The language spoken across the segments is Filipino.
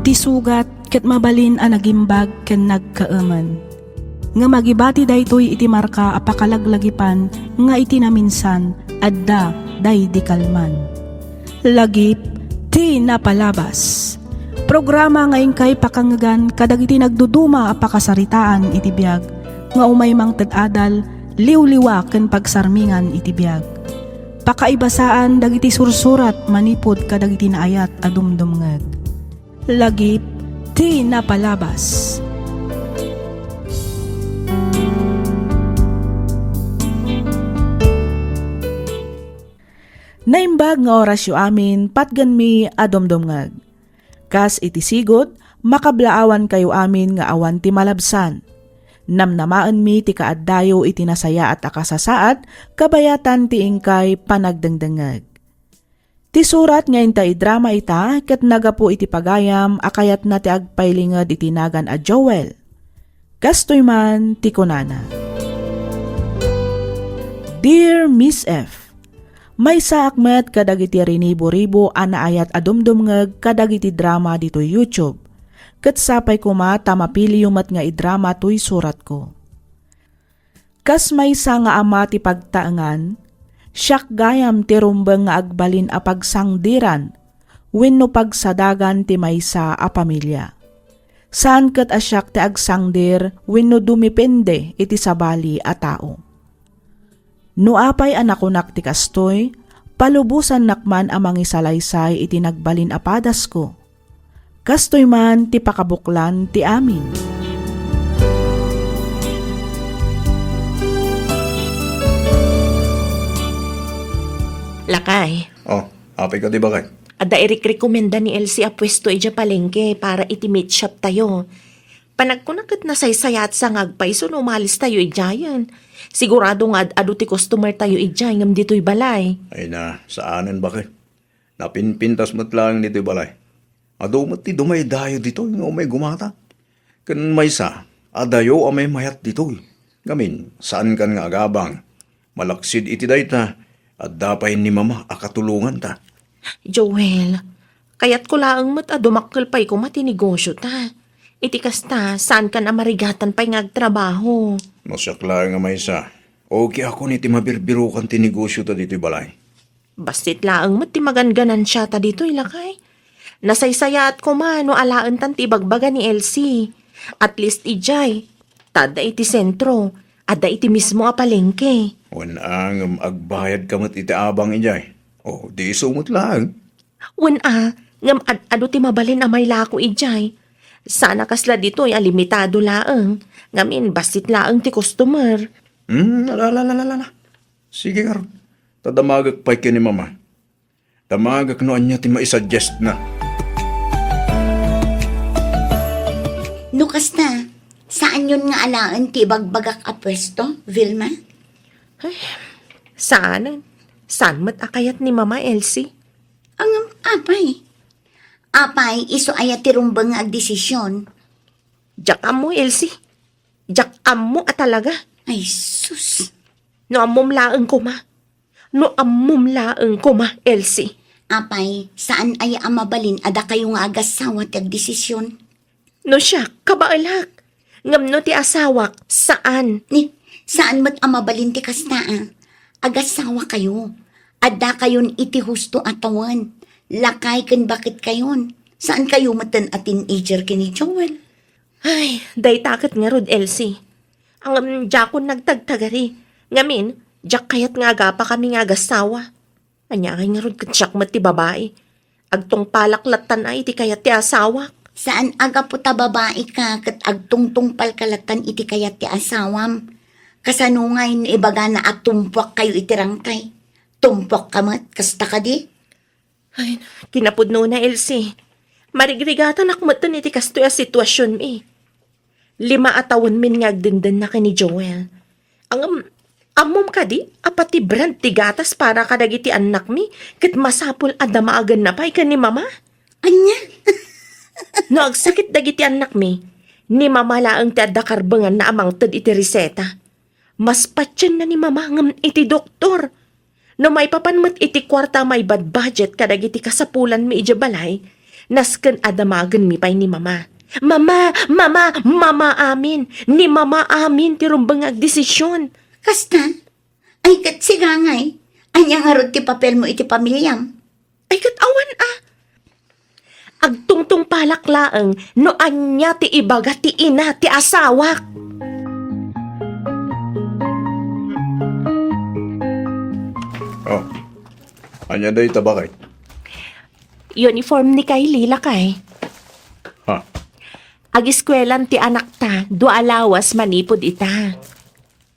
Ti sugat ket mabalin a nagimbag ken nagkaaman. Nga magibati daytoy iti marka a pakalaglagipan nga iti naminsan adda day di kalman. Lagip ti napalabas. Programa ngayon kay pakangagan kadagiti nagduduma a pakasaritaan iti biag nga umay mang tad-adal liwliwa ken pagsarmingan iti biag. Pakaibasaan dagiti sursurat manipod kadagiti naayat a dumdumngeg. Lagip ti napalabas. Naimbag nga orasyo amin patgan mi adomdomngag. Kas iti sigod, makablaawan kayo amin nga awan ti malabsan. Namnamaan mi ti kaaddayo iti nasaya at akasasaad, kabayatan ti ingkay panagdengdengag. Ti surat ngayon ta idrama ita, ket nagapo iti pagayam, akayat na ti agpailingad iti nagan a Joel. Kastoy man ti kunana. Dear Miss F, may saakmet kadagiti rinibo-ribo anaayat adumdumngeg kadagiti drama dito YouTube. Ket sapay kuma tamapili yumat nga idrama to'y surat ko. Kas may sa nga ama ti pagtaangan, siyak gayam ti rumbeng nga agbalin a pagsangdiran, wenno pagsadagan ti maysa a pamilya. Saan ket asyak ti agsangdir wenno dumipende iti sabali a tao. No apay anakunak ti kastoy, palubusan nakman amang isalaysay iti nagbalin apadas ko. Kastoy man ti pakabuklan ti amin. Lakay, Oh, apay ka di ba kay? ada irik-rekomenda ni Elsie a pwesto ija palengke para iti meat shop tayo. Panagkunakit na saysayat sa ngagpay so umalis tayo ijayan. Sigurado nga adu ti customer tayo ijay ngam dito'y balay. Ay na, saanan ba kay? Napinpintas mo't lang nito'y balay. Ado mo't ti dumay dayo dito, nga umay gumata. Kan may sa, adayo amay mayat dito. Ngamin, saan kan nga agabang? Malaksid iti dayta, at dapay ni mama akatulungan ta. Joel, kayat ko laang mat adumakkel pa'y ko matinegosyo ta. Iti kasta, saan ka na marigatan pa'y ngagtrabaho? Masyak lang nga may sa. Okay ako niti mabirbirukan ti negosyo ta dito'y balay. Bastit laang mat ti maganganan siya ta dito'y lakay. Nasaysayat ko man no alaan tan ti bagbaga ni Elsie. At least ijay, tada iti sentro, ada iti mismo a palengke. Wan ang agbayad ka mo't iti abang ijay. Oh, di sumot lang. Wen ngam adu ti mabalin a may lako ijay. Sana kasla dito ay limitado laang. Ngamin bastit laang ti customer. Alalala. Sige karon. Tadamagak pa'y ni mama. Damagak no anya ti maisuggest na. Lukas na, saan yun nga alaan ti bagbagak a pwesto, Vilma? Saan mat akayat ni Mama Elsie? Ang apay. Apay, iso aya ti rumbang nga agdesisyon. Jak mo Elsie. Jak mo talaga. Ay, sus. No amom laang ko ma. Elsie. Apay, saan aya ang mabalin ada kayo nga agasawa ti agdesisyon? No siya, kabaalak. Ngam no ti asawak, saan? Ni, saan mat ang mabalin ti kastaa? Agasawa kayo. Ada kayon iti husto atawan. Lakay ken bakit kayon? Saan kayo matan a teenager kini Joel? Ay, day takot nga rod Elsie. Ang jakon nagtagtagari. Ngamin, jak kayat nga aga pa kami nga agasawa. Anya kay nga rod katsyak mat ti babae. Agtong palaklatan ay iti kayat ti asawak. Saan aga po ta babae ka kat agtungtung palkalatan iti kayat ti asawam? Kasanungay ni ibaga na atumpwak kayo iti rangkay. Tumpwak ka mat, kasta ka di? Ay, kinapudno na Elsie. Marigrigatan akmatan iti kastoy a sitwasyon mi. 5 atawon min ngagdindan na kini Joel. Ang amom ka di, apati brand ti gatas para kadagiti anak mi, kat masapul adamaagan na pa'y ka ni mama. Anya? No agsakit dagiti anak mi, ni mama laang ti adda karbangan na amang tad iti reseta. Mas patyan na ni mama ngam iti doktor. No may papanmat iti kwarta may bad budget kadagiti kasapulan mi iti balay, Nasken adamagen mi pay ni mama. Mama amin. Ni mama amin ti rumbangag desisyon. Kasta? Ay kat sigangay. Anya nga rod ti papel mo iti pamilyam. Ay kat awan ah. Agtungtong palaklaang no anya ti ibaga ti ina ti asawak. Oh, anya day tabakay. Uniform ni Kylie lakay. Ha? Ag-eskwelan ti anak ta, dua alawas manipod ita.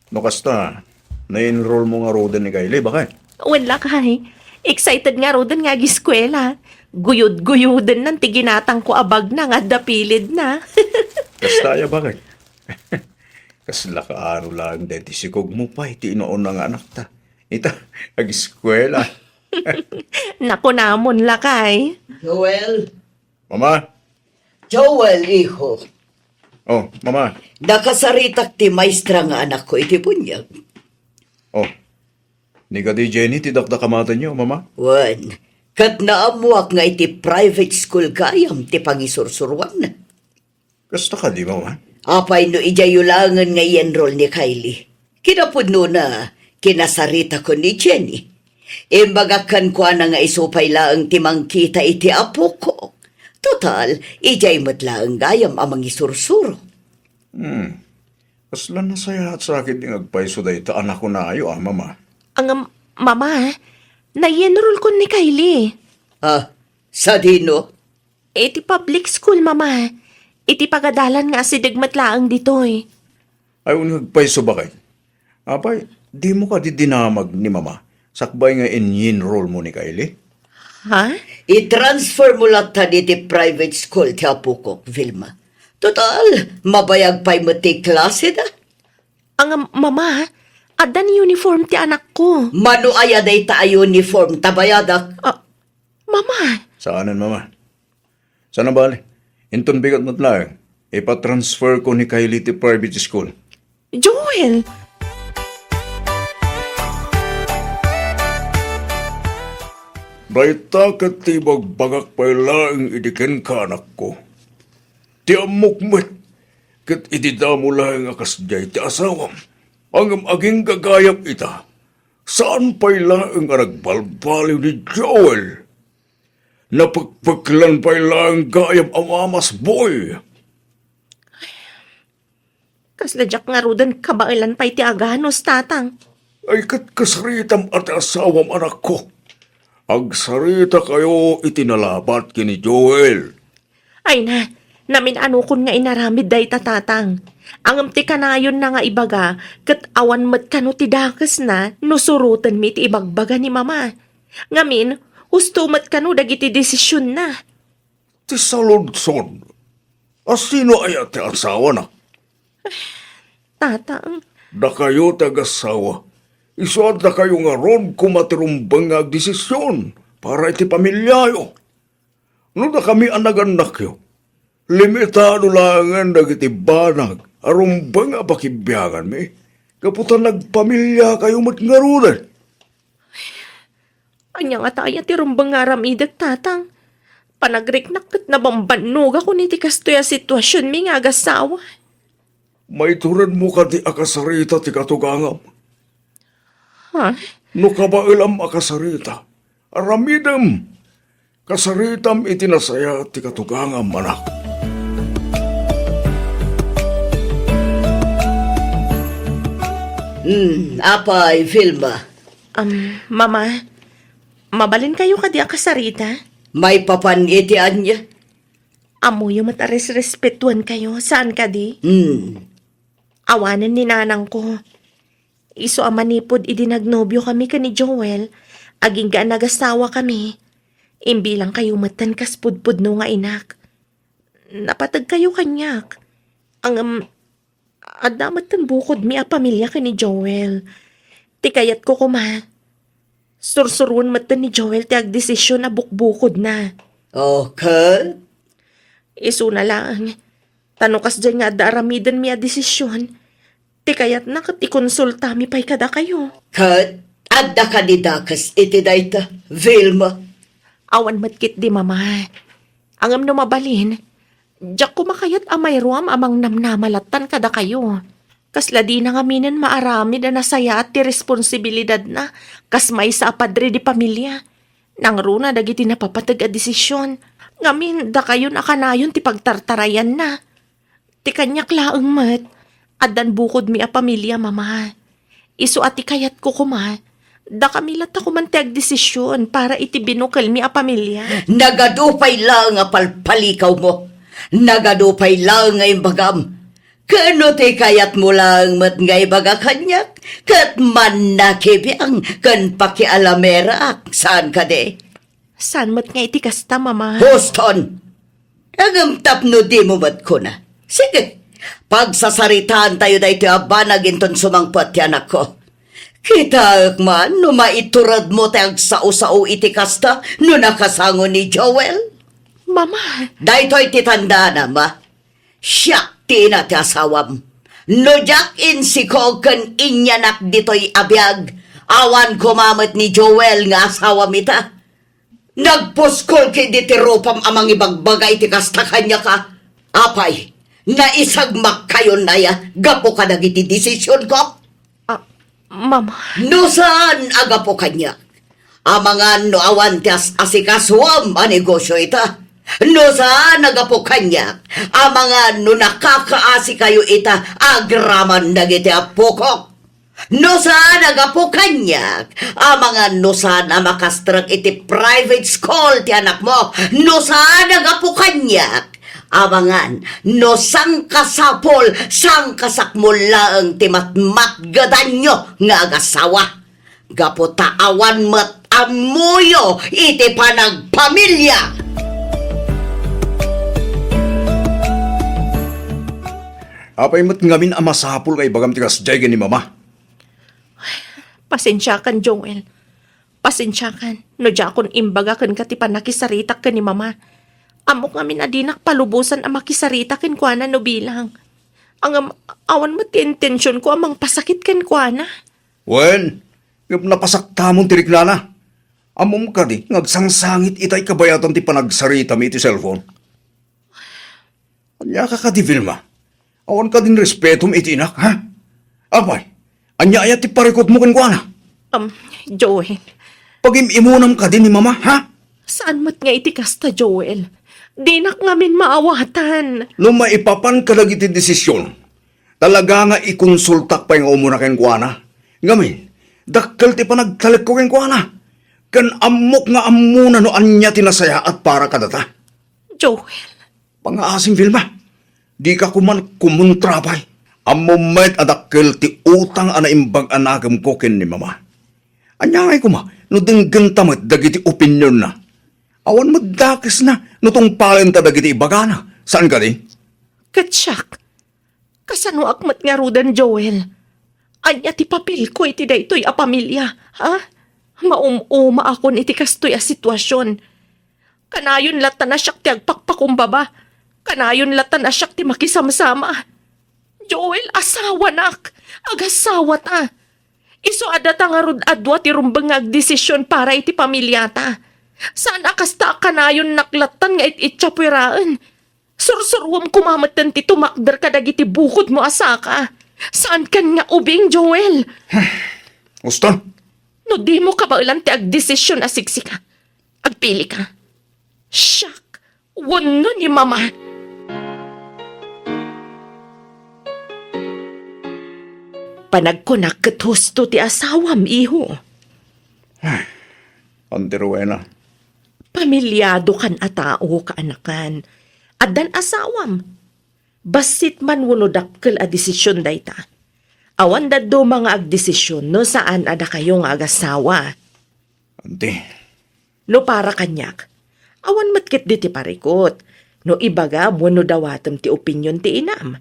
No kasta, na-enroll mo nga rodan ni Kylie, bakay? Wala kay. Excited nga rodan nga ag-eskwela. Guyod-guyodan ng tiginatang ko abag na nga dapilid na. Kasta ya bakay? Kasla ka ano lang deti sikog mo pa, iti inoon na nga anak ta. Ita, ag-eskwela. Naku namon lakay. Joel, Mama? Joel, iho. Oh, mama. Nakasaritak ti maestra nga anak ko iti bunyag. Oh, ni ka di Jenny, ti dakdakamatan niyo, mama? Wan, kat naamuak nga iti private school kayam ti pangisursurwan. Kasta ka di, mama? Apay no ijayulangan nga i-enroll ni Kylie. Kinapudno na kinasarita ko ni Jenny. Imbagakan ko na nga isupay laang timang kita iti apo ko. Total, ijay matlaang gayam amang isursuro. Kasla na saya at sa akin yung agpaiso day ta anak ko na ayo, mama. Ang mama, na-enroll ko ni Kylie. Ah, sa dino? Iti public school, mama. Iti pagadalan nga si Dagmatlaang ditoy. Ay, agpaiso ba kay? Apay, di mo ka di dinamag ni mama. Sakbay nga in-enroll mo ni Kylie? Ha? I-transfer mo lang ta di private school ti apo ko, Vilma. Total, mabayag pa'y mo ti klase da. Ang mama, adan uniform ti anak ko. Mano ayaday ta ay uniform tabayadak. Mama, Saanan, mama? Sana bali? Inton bigat mo't lang. Ipa-transfer ko ni Kylie ti private school. Joel! Baita kat ti bagbagak pa'y laing idiken ka anak ko. Ti amukmet, kat ididamo laing akasjay ti asawam. Ang aging gagayam ita, saan pa'y laing aragbalbaliw ni Joel? Napagpaglan pa'y laing gayam amamas boy. Kasladyak nga rudan kabailan pa'y ti aganos, tatang. Ay kat kasaritam at asawam anak ko. Agsarita kayo itinalabat kini Joel. Ay na, namin anukon nga inaramid day tatang. Ang amti kanayon na nga ibaga, kat awan mat kano ti dakas na, nusurutan mi ti ibagbaga ni mama. Ngamin, husto mat kano dagiti desisyon na. Ti saludson. Asino ay ati asawa na? Tatang, Da kayo tagasawa. Isuad na kayo nga ron kumatirumbang nga desisyon para iti pamilyayo. No na kami anagan-anak yo, limitado lang ang nagiti banag, arumbang nga pakibyagan mi. Kaputan nagpamilya kayo matngarunan. anya nga tayo ti rumbang nga ramidag tatang. Panagriknak kat nabambanog ako ni ti kastoya sitwasyon mi nga agasawa. May turan mo ka di akasarita ti katugangam. Ha? No kabailam akasarita, aramidam, kasaritam itinasaya ti katugangam manak. Apay, Vilma. Mama, mabalin kayo kadi akasarita? May papanitian niya? Amo yung matares respetuan kayo, saan kadi? Awanan ni nanang ko. Iso amanipod idinagnobyo kami ka ni Joel, aging gaan nagasawa kami. Imbilang kayo matan kaspudpud no nga inak. Napatag kayo kanyak. Ang adamat tan bukod mi a pamilya ka ni Joel. Ti kayat ko kuma. Sursurun matan ni Joel ti agdesisyon na bukbukod na. Okay. Iso na lang. Tanukas dyan nga daramidan mi a desisyon. Ti kayat na kat ikonsulta mi pa'y kada kayo. Kat, adda ka ni dakas iti dayta, Vilma. Awan matkit di mama. Angam no mabalin, diyak kumakayat amay ruam amang namnamalatan kada kayo. Kasla di na ngaminan maarami na nasaya at ti responsibilidad na kas may sa apadre di pamilya. Nang runa dagiti napapatag a desisyon. Ngamin da kayo nakanayon ti pagtartarayan na. Ti kanyak laeng mat. Adan bukod mi a pamilya mama. Isu ati kayat ko kuma. Da kami lata kumantag desisyon para iti binukal mi a pamilya. Nagadupay lang nga palpalikaw mo. Nagadupay lang nga imbagam. Kano ti kayat mo lang mat nga ibaga kanyak? Kat man nakibiyang kan pakialamera saan ka de? San mat nga iti kasta mama? Houston! Agam tapno di mo mat ko na. Sige, pagsasaritaan tayo na iti abanag inton sumangpat ti anak ko. Kita man, no maiturad mo tayag sao-sao iti kasta no nakasango ni Joel. Mama, Daytoy ti tanda na ma. Siya ti ina ti asawam. No jak in si ko kan inyanak ditoy abiyag. Awan kumamat ni Joel nga asawam ita. Nagpuskol kay di ti ropam amang ibagbagay ti kasta kanya ka. Apay, naisagmak kayo na ya. Gapo ka nagiti desisyon ko. mama, No saan aga po kanya? Amangan no awan ti asikasuam a negosyo ita. No saan aga po kanya? Amangan no nakakaasi kayo ita agraman dagiti apokok. No saan aga po kanya? Amangan no saan makastrag iti private school ti anak mo. No saan aga po kanya? Amangan, no sang kasapol, sang kasakmol laeng ti matmatgadanyo nga agasawa. Gaputa awan mat amuyo iti panagpamilya. Apay mo't ngamin amasapul kay bagam tikas jay ni mama. pasensya kan Joel. Pasensya kan. No jakon imbaga kan katipan nakisaritak ka ni mama. Amok ngamin adinak palubusan ang makisarita ken kuana no bilang. Ang awan mo ti intensyon ko amang pasakit ken kuana. Wen, ngap napasakta mong tiriklana. Amom ka di, ngagsangsangit itay kabayatan ti panagsarita mi iti cellphone. Anya ka di Vilma? Awan ka din respetum iti inak, ha? Apay, anya ayat ti parikot mo ken kuana. Joel, Pag-imunam ka din ni mama, ha? saan mat nga iti kasta Joel? Dinak ngamin maawatan. No maipapan ka iti desisyon, talaga nga ikonsultak pa yung umuna ken kuana. Ngamin, dakkel ti panagtalek ko ken kuana. Kan amok nga amuna no anya tinasaya at para kadata. Joel, Pangaasim Vilma, di ka kuman kumuntrapay. Amumet adakkel ti utang ana imbag anagam ko ken ni mama. Anya ngay kuma, no denggen tamat dagiti opinyon na. Awan magdakis na, no tong palenta dagiti ibagana. Saan ka di? katsyak. Kasano akmat nga rudan Joel? Anya ti papel ko iti daytoy a pamilya, ha? Maumuma akon iti kastoy a sitwasyon. Kanayon lata na siyak ti agpakpakumbaba. Kanayon lata na siyak ti makisamsama. Joel, asawa nak. Agasawa ta. Iso adata nga rod adwa ti rumbang nga agdesisyon para iti pamilya ta. Saan akasta kanayon naklatan nga ititsapwiraan? Sursurwam kumamatan ti tumakder ka dagiti bukod mo asaka. Saan kan nga ubing, Joel? Uston, No di mo ka ba ulan ti agdesisyon asiksi ka? Agpili ka? Siyak, wano ni mama. Panagkunak ket husto ti asawam, iho. Antiruena. Pamilyado kan a tao kaanakan. Addan asawam. Basit man wano dakkel a desisyon dayta. Awan daddo mga agdesisyon no saan ada kayong agasawa. Anti, No para kanyak. Awan matkit di ti parikot. No ibaga wano dawatem ti opinyon ti inam.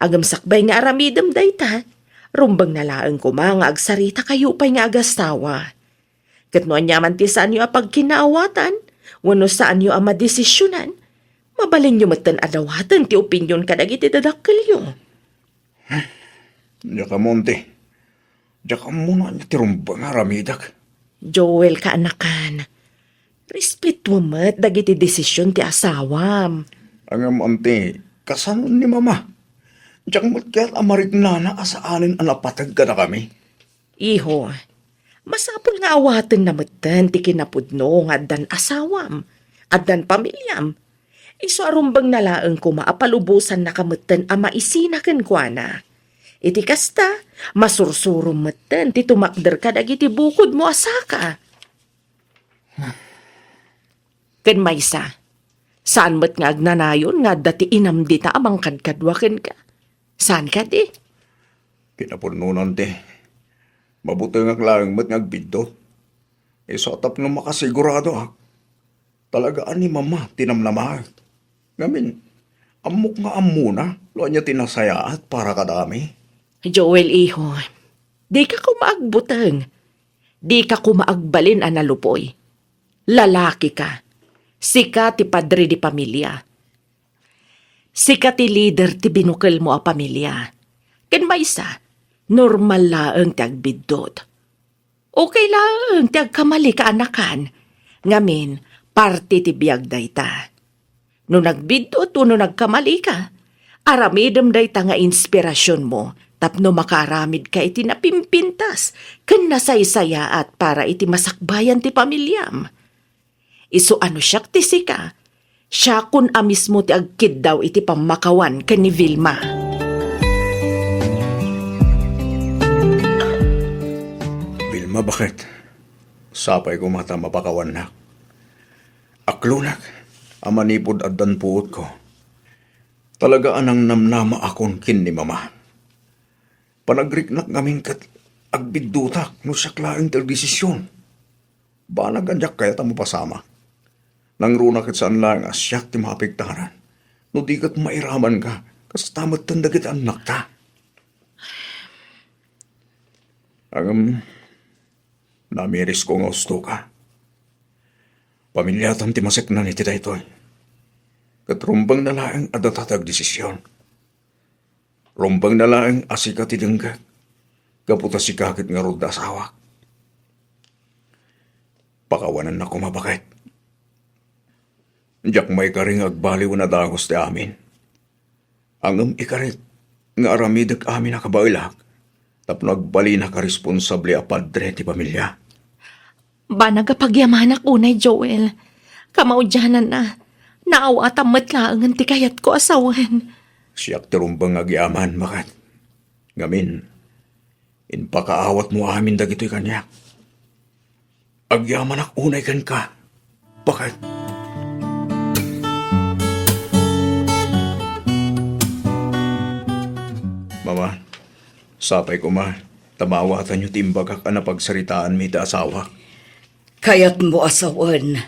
Agam sakbay nga aramidem dayta. Rumbang nalaeng ko mga agsarita kayo pa'y nga agasawa. Kat no anyaman ti saan yo apag kinaawatan. Wano saan yo ama desisyonan. Mabalin nyo matan adawatan ti opinyon kadag iti dadakkel yo. diya ka monte. Diya ka muna niya tirumbang aramidak. Joel kaanakan. Respeto mo't dagiti desisyon ti asawam. Ang ante, kasanon ni mama. Diyak mo't kaya't amarik na asaanin ang napatag ka na kami. Iho, masapul nga awaten na matan ti kinapudno nga addan asawam, addan pamilyam. Iso arumbang nalaang ko maapalubusan na kamatan a maisinaken kwa na. Iti kasta, masursurum matan ti tumakder ka dagiti bukod mo asaka. Ken maysa, saan mo't nga agnanayon nga dati inam dita amang kadkadwaken ka? Saan ka di? Kinapununan te. Mabuti nga klarang mo't ngagbiddo. Isotap nga makasigurado ha. Talagaan ni mama tinamnamahal. Ngamin, amok nga amuna, lo niya tinasayaat para kadami. Joel, iho, di ka kumaagbutang. Di ka kumaagbalin analupoy. Lalaki ka. Sika ti padre di pamilya. Sika ti leader ti binukil mo a pamilya. Ken maysa, normal laeng ti agbiddod. Okay laeng ti agkamali ka anakan. Ngamin, parte ti biyag dayta. No nagbidot o no nagkamali ka, aramidem dayta nga inspirasyon mo tapno makaaramid ka iti napimpintas ken nasaysayaat para iti masakbayan ti pamilyam. Isu ano siyak ti sika, siya kun amis mo ti agkid daw iti pamakawan ken ni Vilma. Vilma, bakit? Sapay ko mata mapakawan na. Aklunak, amanipod at danpuot ko. Talaga anang namnama akon kin ni mama. Panagriknak ngamin kat agbidutak no saklaing ter desisyon. Ba naganyak kaya tamo pasama? Nang runakit saan lang asyak ti mapigtaran. No di kat mairaman ka, kas tamat tandagit anak ta. Namiris ko nga gusto ka. Pamilyatan ti masik na ni ti daytoy. Katrumbang na laeng adatatag desisyon. Rumbang na laeng asika ti denggak. Kaputa si kakit nga rod asawa. Pakawanan na kumabakit. Diyak may karing agbaliw na dagos ti amin. Angam ikarit nga aramidag amin na kabailak. Tapno agbali na karesponsable a padre ti pamilya. Ba nagapagyamanak unay, Joel. Kamaudyanan na. Naawatam matlaangan ti kayat ko asawan. Siyak tirumbang agyaman, makat. Ngamin, inpakaawat mo amin dagito'y kanyak. Agyaman ak unay kan ka. Bakit? Mama, sapay ko ma, tamawatan niyo timbagak na pagsaritaan mi ta asawa. Kayat mo asawan.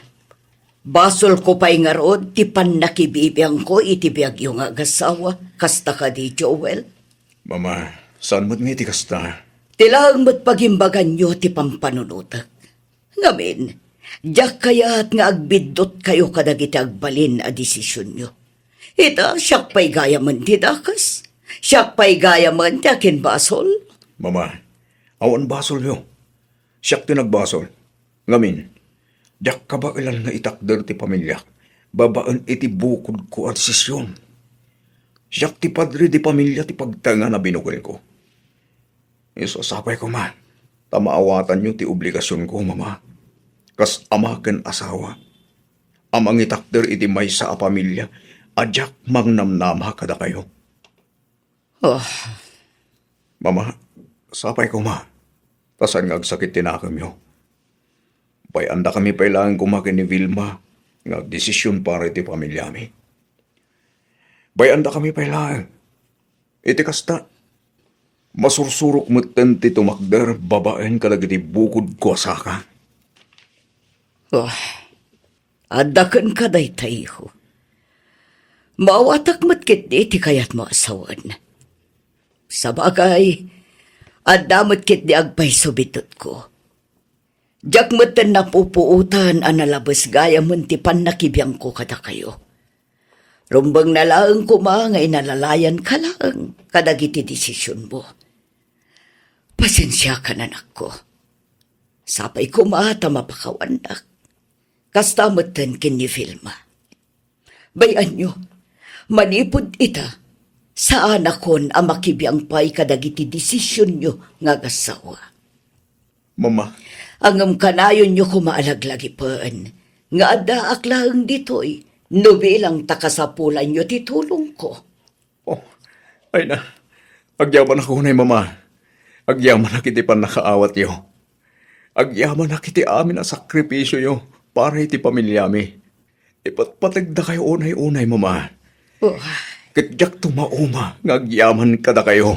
Basol ko pa'y nga rod, ti panakibibiyang ko itibiyag yung agasawa. Kasta ka di, Joel. Mama, saan mo't ngiti kasta? Tilang mo't pagimbagan nyo ti pampanunutak. Ngamin, diyak kaya't nga agbidot kayo kadagiti agbalin a desisyon nyo. Ita, siyak pa'y gaya man ti dakas. Siyak pa'y gaya man ti akin basol. Mama, awan basol yo. Siyak tinagbasol. Ngamin, diyak ka ba ilan nga itakder ti pamilya? Babaan iti bukod ko at desisyon. Siyak ti padre di pamilya ti pagtanga na binukil ko. Iso sapay ko man, tamaawatan nyo ti obligasyon ko, mama. Kas amaken asawa. Amang itakder iti may sa pamilya, adyak mangnamnama kada kayo. Oh, Mama, sapay ko ma. Tasan nga agsakit tinakam yo. Bayanda kami pailangan kumakin ni Vilma nga desisyon para iti pamilya mi. Bayanda kami pailangan. Iti kasta, masursurok meten ti tumakder babaen kalagiti bukod ko asaka. oh. Adakan ka day tayo. Maawatak matkit di ti kayat mo asawan. Sa bagay, adamot kit di agpay subitot ko. Diyak matan napupuutan ang nalabas gaya muntipan nakibiyang ko kada kayo. Rumbang nalaang kumangay nalalayan ka lang kadagiti desisyon mo. Pasensya ka na, anak ko. Sapay kumata mapakawanak. Kastamatan kini Filma. Bayan nyo, manipod ita sa anak kon ang makibiyang pay kadagiti desisyon nyo nga gasawa. Mama, Angam kanayon nyo kumaalaglag ipaan, nga adda aklang ditoy, no bilang takasapulan nyo titulong ko. oh, ay na. Agyaman ako na mama. Agyaman na kiti pan nakaawat yo. Agyaman na kiti amin ang sakripisyo yo para iti pamilyami. Ipatpatagda kayo unay-unay, mama. Oh, Katyak tumauma, ngagyaman kada kayo.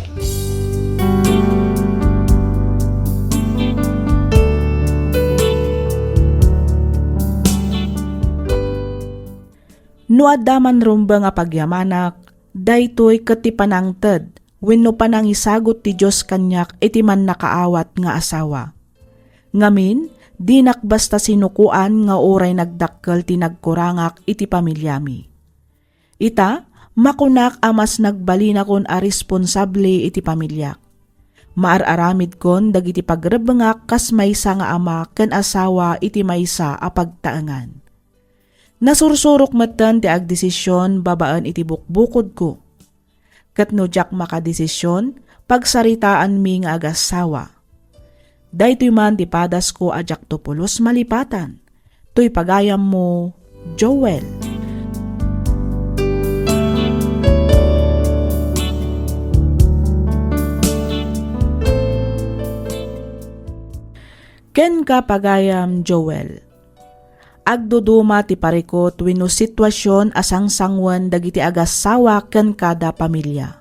No adaman rumba nga pagyamanak, daytoy ket ti panangted, wenno panangisagot ti Dios kanyak iti man nakaawat nga asawa. Ngamin, di nakbasta sinukuan nga oray nagdakkel ti nagkurangak iti pamilyami. Ita, makunak amas nagbalina kon a responsable iti pamilyak. Maararamid kon dagiti pagrebengak kas maysa nga ama ken asawa iti maysa a pagtaengan. Nasursurok matan ti agdesisyon babaan iti bukbukod ko. Ket no jak makadesisyon, pagsaritaan mi nga agasawa. Daytoy man ti padas ko ajak to pulos malipatan. Toy pagayam mo, Joel. Ken ka pagayam, Joel. Agduduma ti parikot wenno sitwasyon asang sangwan dagiti agasawa ken kada pamilya.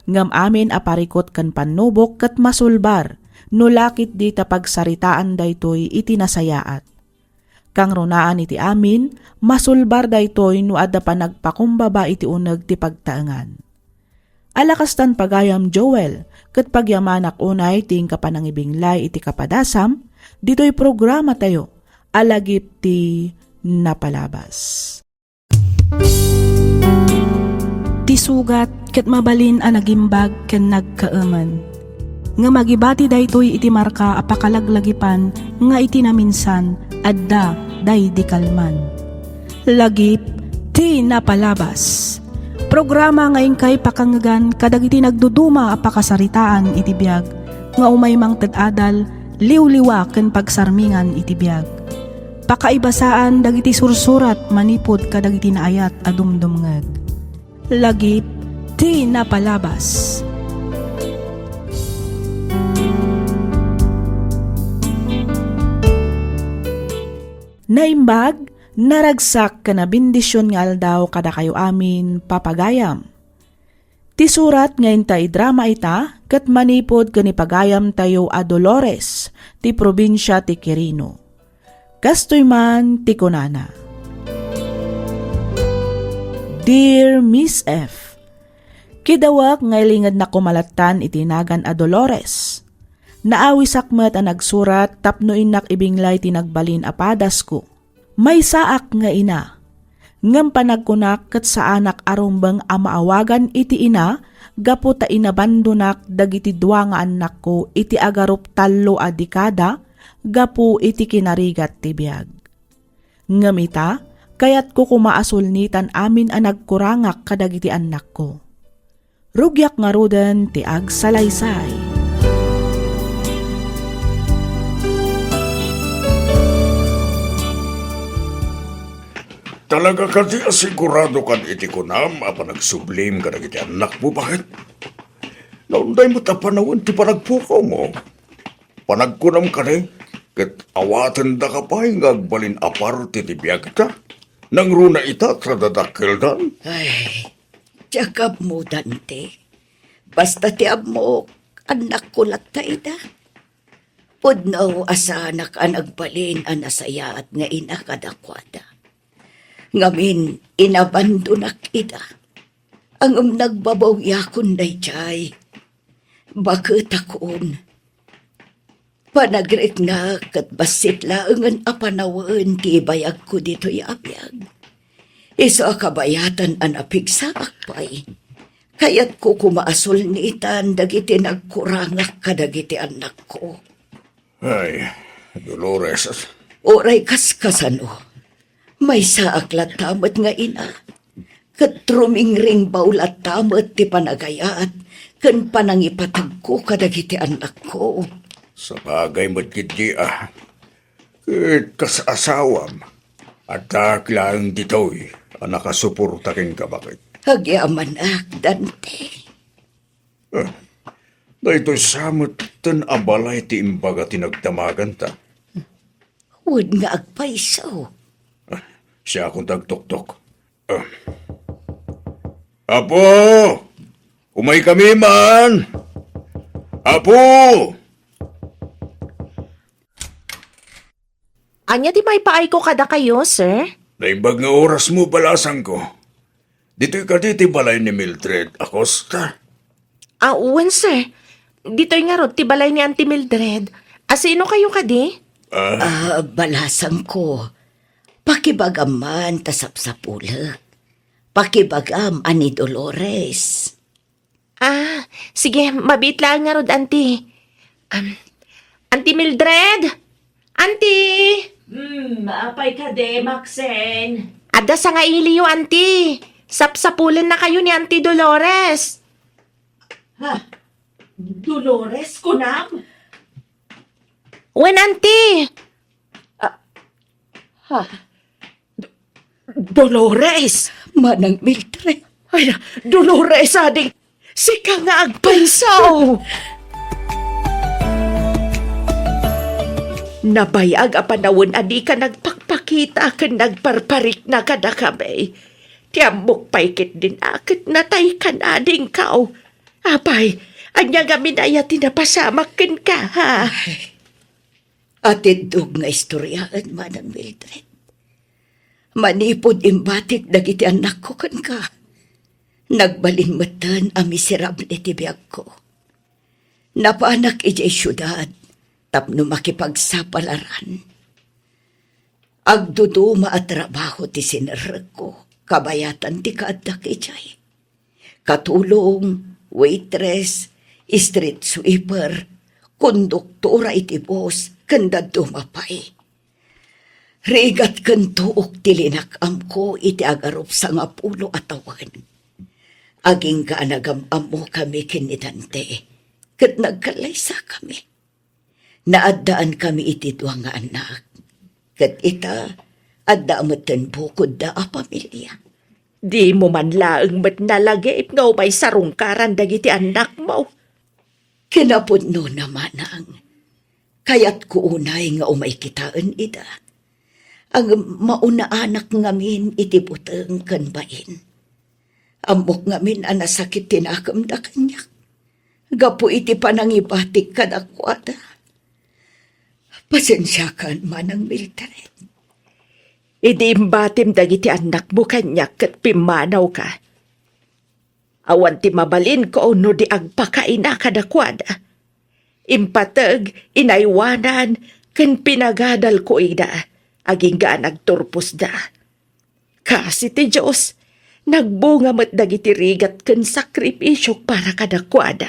Ngam amin a parikot ken panubok ket masulbar no lakit di ta pagsaritaan daytoy iti nasayaat. Kang runaan iti amin masulbar daytoy no adda pa nagpakumbaba iti uneg ti pagtaengan. Alakastan pagayam Joel ket pagyamanak unay ting kapanangibiglay iti kapadasam ditoy programa tayo. Alagip ti napalabas. Ti sugat ket mabalin a nagimbag ken nagkaeman. Nga magibati daytoy iti marka a pakalaglagipan nga iti naminsan adda day di kalman. Lagip ti napalabas. Programa nga ingkay pakangagan kadagiti nagduduma a pakasaritaan iti biag nga umay mang ted-adal liwliwa ken pagsarmingan iti biag. Pakaibasaan dagiti sursurat manipod kadagiti naayat a dumdumngeg. Lagip ti napalabas. Naimbag, naragsak ka na bendisyon nga aldaw kada kayo amin papagayam. Ti surat ngayon ta idrama ita, kat manipod kanipagayam tayo a Dolores, ti probinsya ti Quirino. Kastoy man ti kunana. Dear Miss F, kidawak ngailingad na kumalatan itinagan a Dolores. Naawisakmat a nagsurat tapno inak ibinglay tinagbalin a padas ko. May saak nga ina. Ngam panagkunak ket sa anak arumbang a maawagan iti ina, gapu ta inabandonak dagiti dua nga anak ko iti agarup 3 a dekada, gapu iti kinarigat ti biag. Ngam ita, kayat ko kumaasulnitan amin a nagkurangak kadagiti anak ko. Rugyak nga ruden ti agsalaysay. Talaga ka di asigurado kan iti kunam apa nagsublim ka iti anak mo, bakit? Naunday mo ta panawin ti panagpukaw mo. Panagkunam ka ni, ket awatan da ka pa ngagbalin aparte ti biyag ka. Nang runa ita tradadakil dan. Ay, tiyakab mo, Dante. Basta tiyab mo, anak ko lat ta ita. Pudnaw asanak ang agbalin ang nasayaat nga inakadakwada. Ngamin, inabandonak ita. Ang nagbabawya kun day chay. Bakit akon? Panagrik na kat basit laangan apanawan ti bayag ko dito yabiyag. Iso akabayatan an apig sa akpay. Kaya't ko kumaasol ni itan dagiti nagkurangak kadagiti anak ko. Ay, Dolores, Oray kaskasan o. May saak tamat nga ina. Kat rumingring baulat tamat ti panagayaat. Kan panangipatag ko kadagiti anak ko. Sa bagay mo't kiti Ket kasasawam. At taklang ditoy. Nakasuporta kin ka bakit? Hagyaman Dante. Dahito samot tan abalay ti imbaga tinagdamagan ta. Huwag nga agpaisaw. Siya akong tagtuktok. Apo! Umay kami man! Apo! Anya di may paay ko kada kayo, sir? Naimbag nga oras mo balasan ko. Dito'y kaditi balay ni Mildred Acosta. Uwan, sir. Dito'y nga rod, tibalay ni Auntie Mildred. Sino kayo kadi? Balasan ko. Pakibagam man tasapsapulak. Pakibagam ani Dolores. Sige, mabit lang nga rod, Auntie. Auntie Mildred? Auntie! Maapay ka de, Maxen. Ada sa nga iliyo, Auntie. Sapsapulan na kayo ni Auntie Dolores. Dolores ko nam. Wen, Auntie? Dolores. Manang Mildred. Ay, Dolores, ading. Sika nga agpaisaw. Nabayag a panawon adi ka nagpakpakita ka nagparparik na kada kabay. Tiambok paikit din akit natay ka na ading kao. Apay, anya nga minaya tinapasamak ken ka, ha? Atindog nga istoryaan Manang Mildred. Manipod imbatik dagiti anak ko kan ka. Nagbalinmatan ang miserable ti biyag ko. Napaanak ijay syudad. Tapno makipagsapalaran. Agduduma at trabaho ti sinerek ko, kabayatan ti kaadak ijay. Katulong, waitress, street sweeper, konduktora iti boss, kanda dumapay. Rigat kantuok ti linakam ko iti agarup sa nga pulo atawan. Aging kaanagam mo kami kinitante, kat nagkalaysa kami. Naaddaan kami iti duwa nga anak. Kat ita, addamatan bukod da a pamilya. Di mo man laeng mat nalagip nga umay sarungkaran dagiti anak mo. Kinapudno naman ang kayat ko unay nga umay kitaan ida. Ang mauna anak ngamin iti buteng kanbain. Amok ngamin anasakit tinakam da kanya. Gapo iti panangibatik kadakwada. Pasensyakan Manang Mildred. Idi imbatim dagiti anak mo kanyak kat pimanaw ka. Awan ti mabalin ko no di agpakaina kadakwada. Impatag, inaywanan, ken pinagadal ko ida, aging ga nagturpos da. Kasi ti Diyos, nagbunga mat dagiti rigat ken sakripisyo para kadakwada.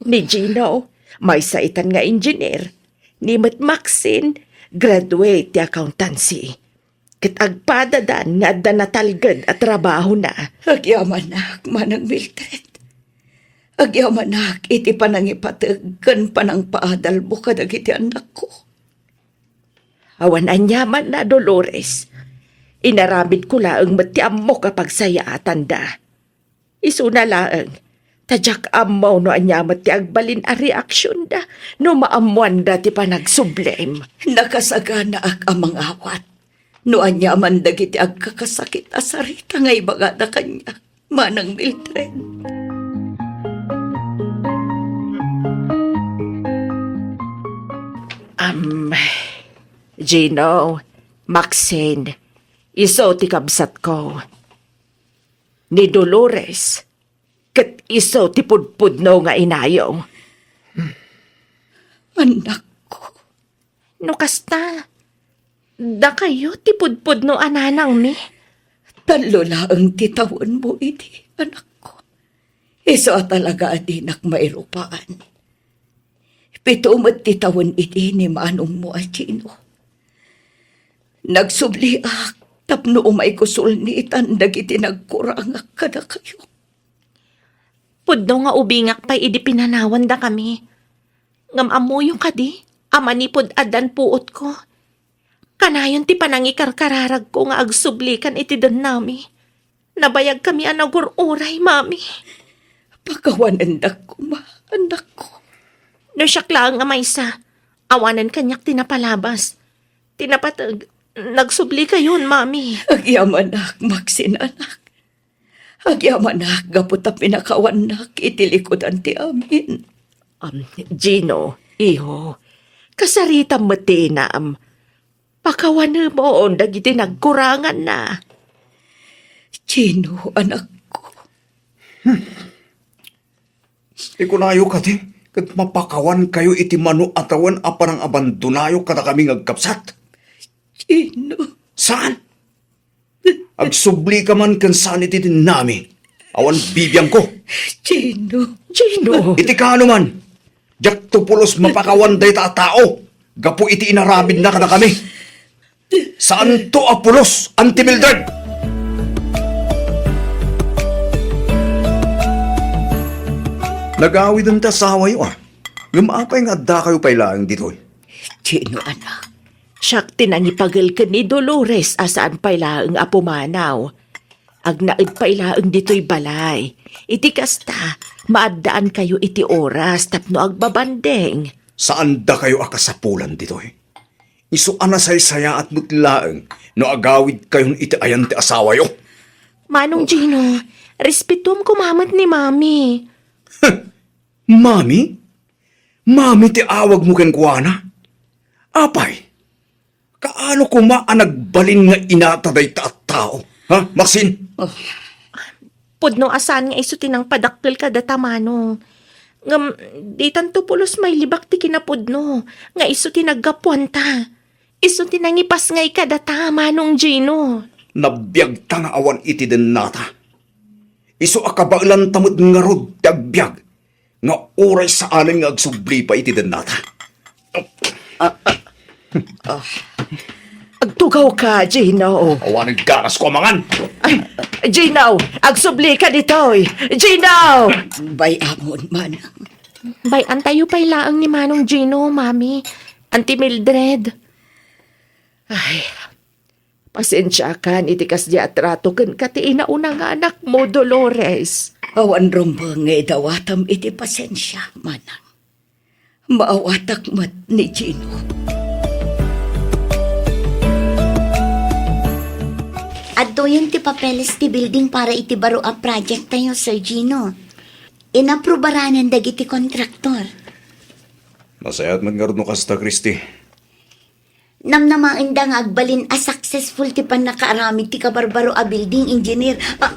Ni Gino, may saitan nga engineer, ni Maxine, graduate ti accountancy. Ket agpadadan nga adda natalged at trabaho na. Agyamanak, Manang Mildred. Agyamanak, iti panangipatag kan panang paadal mo kadagiti anak ko. Awan anyaman na Dolores. Inaramid ko laeng matiam mo kapag sayaatan da. Isuna laeng. Tadyak amaw no anyamat ti agbalin a reaksyon da, no maamuan da ti panagsublem. Nakasagana ak amang awat. No anyaman dagiti agkakasakit asarita nga ibaga na kanya, Manang Mildred. Gino, Maxine, iso ti kabsat ko. Ni Dolores, ket iso ti pudpudno nga inayo. Anak ko. No kasta, da kayo ti pudpudno ananang mi. Talo laang titawan mo iti, anak ko. Iso talaga adinak mairupaan. Pito mat titawan iti ni manong mo, Gino. Nagsubliak, tapno umay kusulnitan, dagiti nagkurangak kada kayo. Pudno nga ubingak pa'y idi pinanawan da kami. Ngam amuyo ka di, amanipod adan puot ko. Kanayon ti panangikarkararag ko nga agsublikan iti dan nami. Nabayag kami anagur-uray, mami. Pakawan andak ko, ma, anak ko. No siya lang nga maysa, awanan kanyak tinapalabas. Tinapatag, nagsubli kayon, mami. Agyamanak, magsinanak. Agyamanak, gaputa pinakawanak, itilikodan ti amin. Gino, iho, kasarita mo tinam. Pakawan mo on dagiti nagkurangan na. Gino, anak ko. Ikunayo ka di, kat mapakawan kayo iti mano atawan apan ang abandonayo kada kami ngagkapsat. Gino. Saan? Agsubli ka man kan saan iti nami. Awan bibiyang ko. Gino. Gino, Iti ka man. Jak tupulos mapakawan day ta tao. Gapu iti inarabid na kada kami. Saan to apulos, Auntie Mildred? Nag-awid ang tasawa yun Ngumapay nga da kayo pailaang dito. Gino, anak. siyak tinangipagal ka ni Dolores asaan pailaang apumanaw. Agnaid pailaang dito'y balay. Iti kasta, maadaan kayo iti oras tapno agbabandeng. Saan da kayo akasapulan dito Isu anasay-saya at mutlaang no agawid kayon iti ayan ti asawa yo. Manong Gino, respetum kumamat ni mami. Mami? Mami ti awag mo ken kuana? Apay, kaano kuma nagbalin nga inataday ta at tao? Ha, Maxine? Pudno asan nga iso tinang padakkel ka data manong. Ngam, di tanto pulos may libak ti kinapudno. Nga iso tinaggapuan ta. Iso tinangipas ngay ka data manong Gino. Nabiyag ta nga awan iti den nata. Isu akabailan tamod nga rod ti agbyag. Nga oray sa anin nga agsubli pa iti den nata. Agtugaw ka, Gino. Awan garas ko amangan. Ay, Gino, agsubli ka dito'y. Gino! Bay amon, manang. Bay, antayo pa'y laang ni manong Gino, mami. Auntie Mildred. Ay, pasensya ka, itikas di atrato kan kati inauna nga anak mo, Dolores. Awan rumbang nga idawatam iti pasensya, manang. Maawatak mat ni Gino. Adto yun ti papeles ti building para iti baro a project tayo, Sir Gino. Inaprobaranan dagiti kontraktor. Nasayat man nga ron no kasta, Christy. Namnamain da nga agbalin a successful ti pan nakaaramid ti kabarbaro a building engineer. Ha?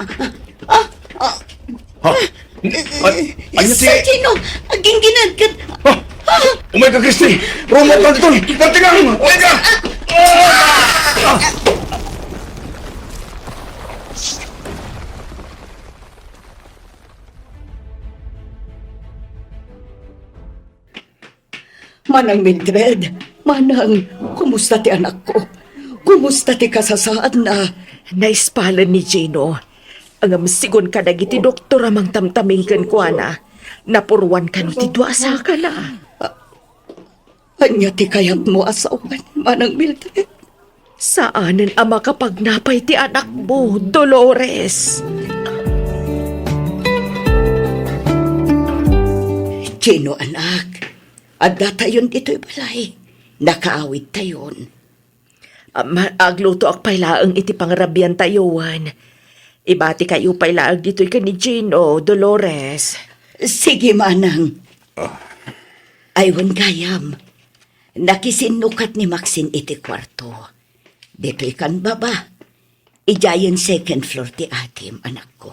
Anya ti... Sir Gino, aging ginagkat. Umay ka, Christy! Rumot ka dito! Kantingang! Umay ka! Manang Mildred, manang, kumusta ti anak ko? Kumusta ti kasasaan na? Naispalan ni Gino. Ang sigon ka dagiti doktor amang tamtaming kan kuana. Napurwan ka no ti duasa ka na. Anya ti kayat mo asawan, manang Mildred? Saanan ang makapagnapay ti anak mo, Dolores? Gino, anak, at datayon dito'y balay. Nakaawit tayon. Agluto ak pailaang iti pangrabian tayowan. Ibati kayo pailaang dito'y ka ni Gino, Dolores. Sige, manang. Aywan gayam. Nakisinukat ni Maxine iti kwarto. Dito'y kan baba. Ijayan second floor ti atim, anak ko.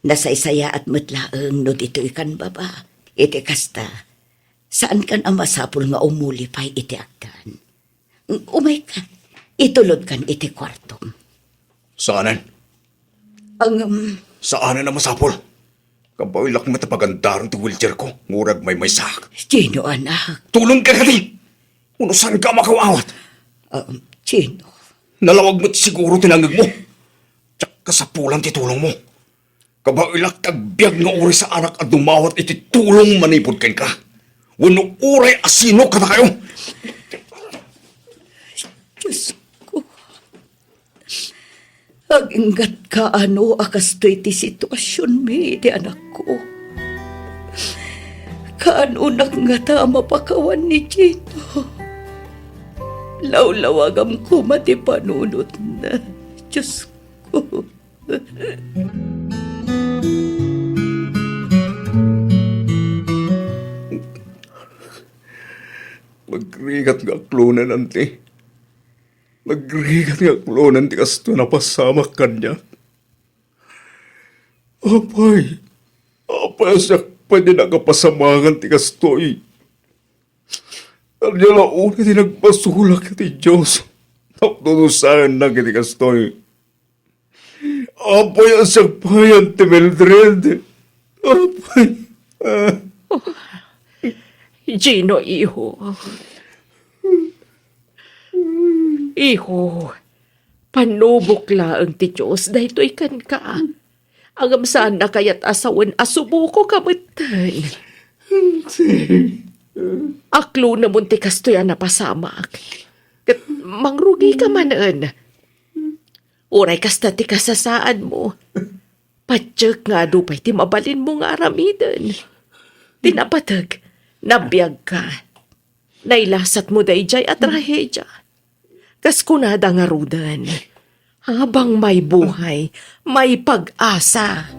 Nasaysaya at matlaang no dito'y kan baba. Iti kasta. Saan kan ang masapul nga umulipay iti agdan? Umay ka. Itulod kan iti kwartom. Saanan? Ang... Saanan na masapol? Kabaw ilak matapagandaro ti wheelchair ko. Ngurag may sak. Gino, anak. Tulong ka kati! Uno saan ka makawawat? Gino. Nalawag mo't siguro tinangag mo. Tsak kasapulan ti tulong mo. Kabailak tagbiag nga uri sa anak at dumawat iti tulong manipod ken ka. Wano uray asino ka na kayo. Diyos ko. Aginggat ka ano akas to iti sitwasyon mi iti anak ko. Kaano nga ta mapakawan ni Gino. Lawlawagam ko mati panunot na. Diyos ko. Magrigat nga aklonan ante. Magrigat nga aklonan ti kasto napasamak kanya. Apay siya pwede nakapasamangan ti kastoy. Kanya launa ti nagpasulak ti Diyos. Naptutusahan na ti kastoy. Apay siya payan ti Mildred. Apay. Gino, iho. Iho, panubok laang ti Diyos, dahito ikan ka. Agam saan na kaya't asawan asubuko kamutan. Aklo na munti kastoyan na pasamak. Kat mangrugi ka manan. Uray kasta ti kasasaan mo. Patsyak nga dupay ti mabalin mo nga aramidan. Tinapatag. Nabiyag ka. Nailasat mo dayjay at rahedya. Kas kunada nga rudan. Habang may buhay, may pag-asa.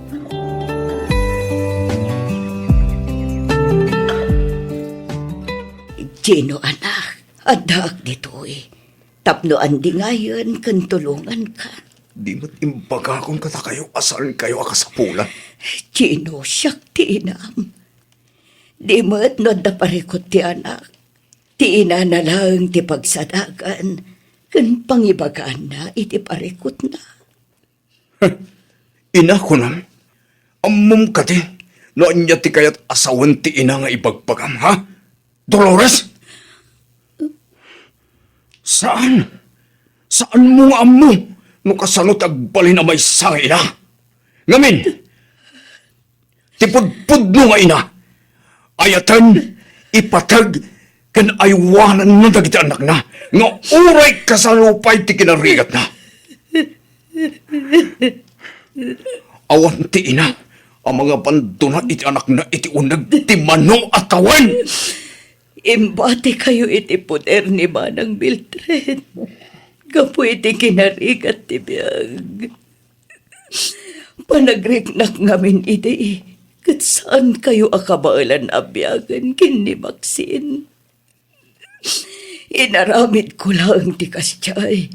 Gino anak, adak ditoy. Tapnoan di ngayon kan tulungan ka. Di mo't imbaga kung kata kayo asalan kayo akasapulan. Gino, siyak ti inam. Di mo't no da parikot ti anak. Ti ina na lang ti pagsadagan. Kan pangibagaan na iti parikot na. Ina ko nam. Amom ka ti. Noon niya ti kayat asawan ti ina nga ibagpagam, ha? Dolores? Saan? Saan mo nga amo? No kasano tagbalin na may sang ina? Ngamin! Tipudpud mo nga ina. Ayatan, ipatag, kan aywanan mo dagiti anak na, nga uray kasalupay ti kinarigat na. Awan ti ina, ang mga banduna iti anak na iti unag ti mano at kawan. Imbate kayo iti puder ni Manang Mildred. Gapo iti kinarigat ti biyag. Panagriknak ngamin iti. Kat saan kayo akabaalan abyagan kini Maxine? Inaramid ko lang ti kasyay.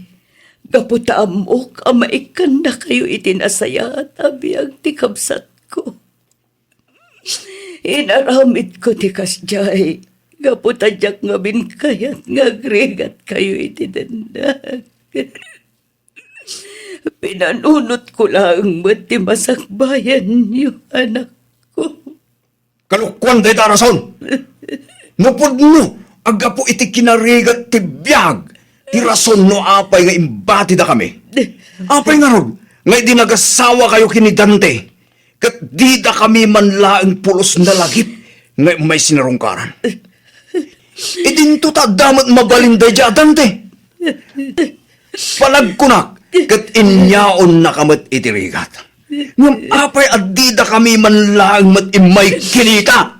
Gaputa amok amaikan na kayo itinasaya at abiyag ti kabsat ko. Inaramid ko ti kasyay. Gaputa jak nga binkayat nga agregat kayo itinandag. Pinanunot ko lang ti masakbayan niyo anak ko. Kalukwan day tarason. Napod mo, agapo iti kinarigat ti biyag. Ti rason no apay nga imbati da kami. Apay nga ron, nga di nagasawa kayo kini Dante. Kat di da kami manlaang pulos na lagip nga may sinarungkaran. Idinto ta damat mabalinday dya, Dante. Palagkunak, kat inyaon na kamat itirigat. Ngam apay at di da kami manlaang mat imay kinita.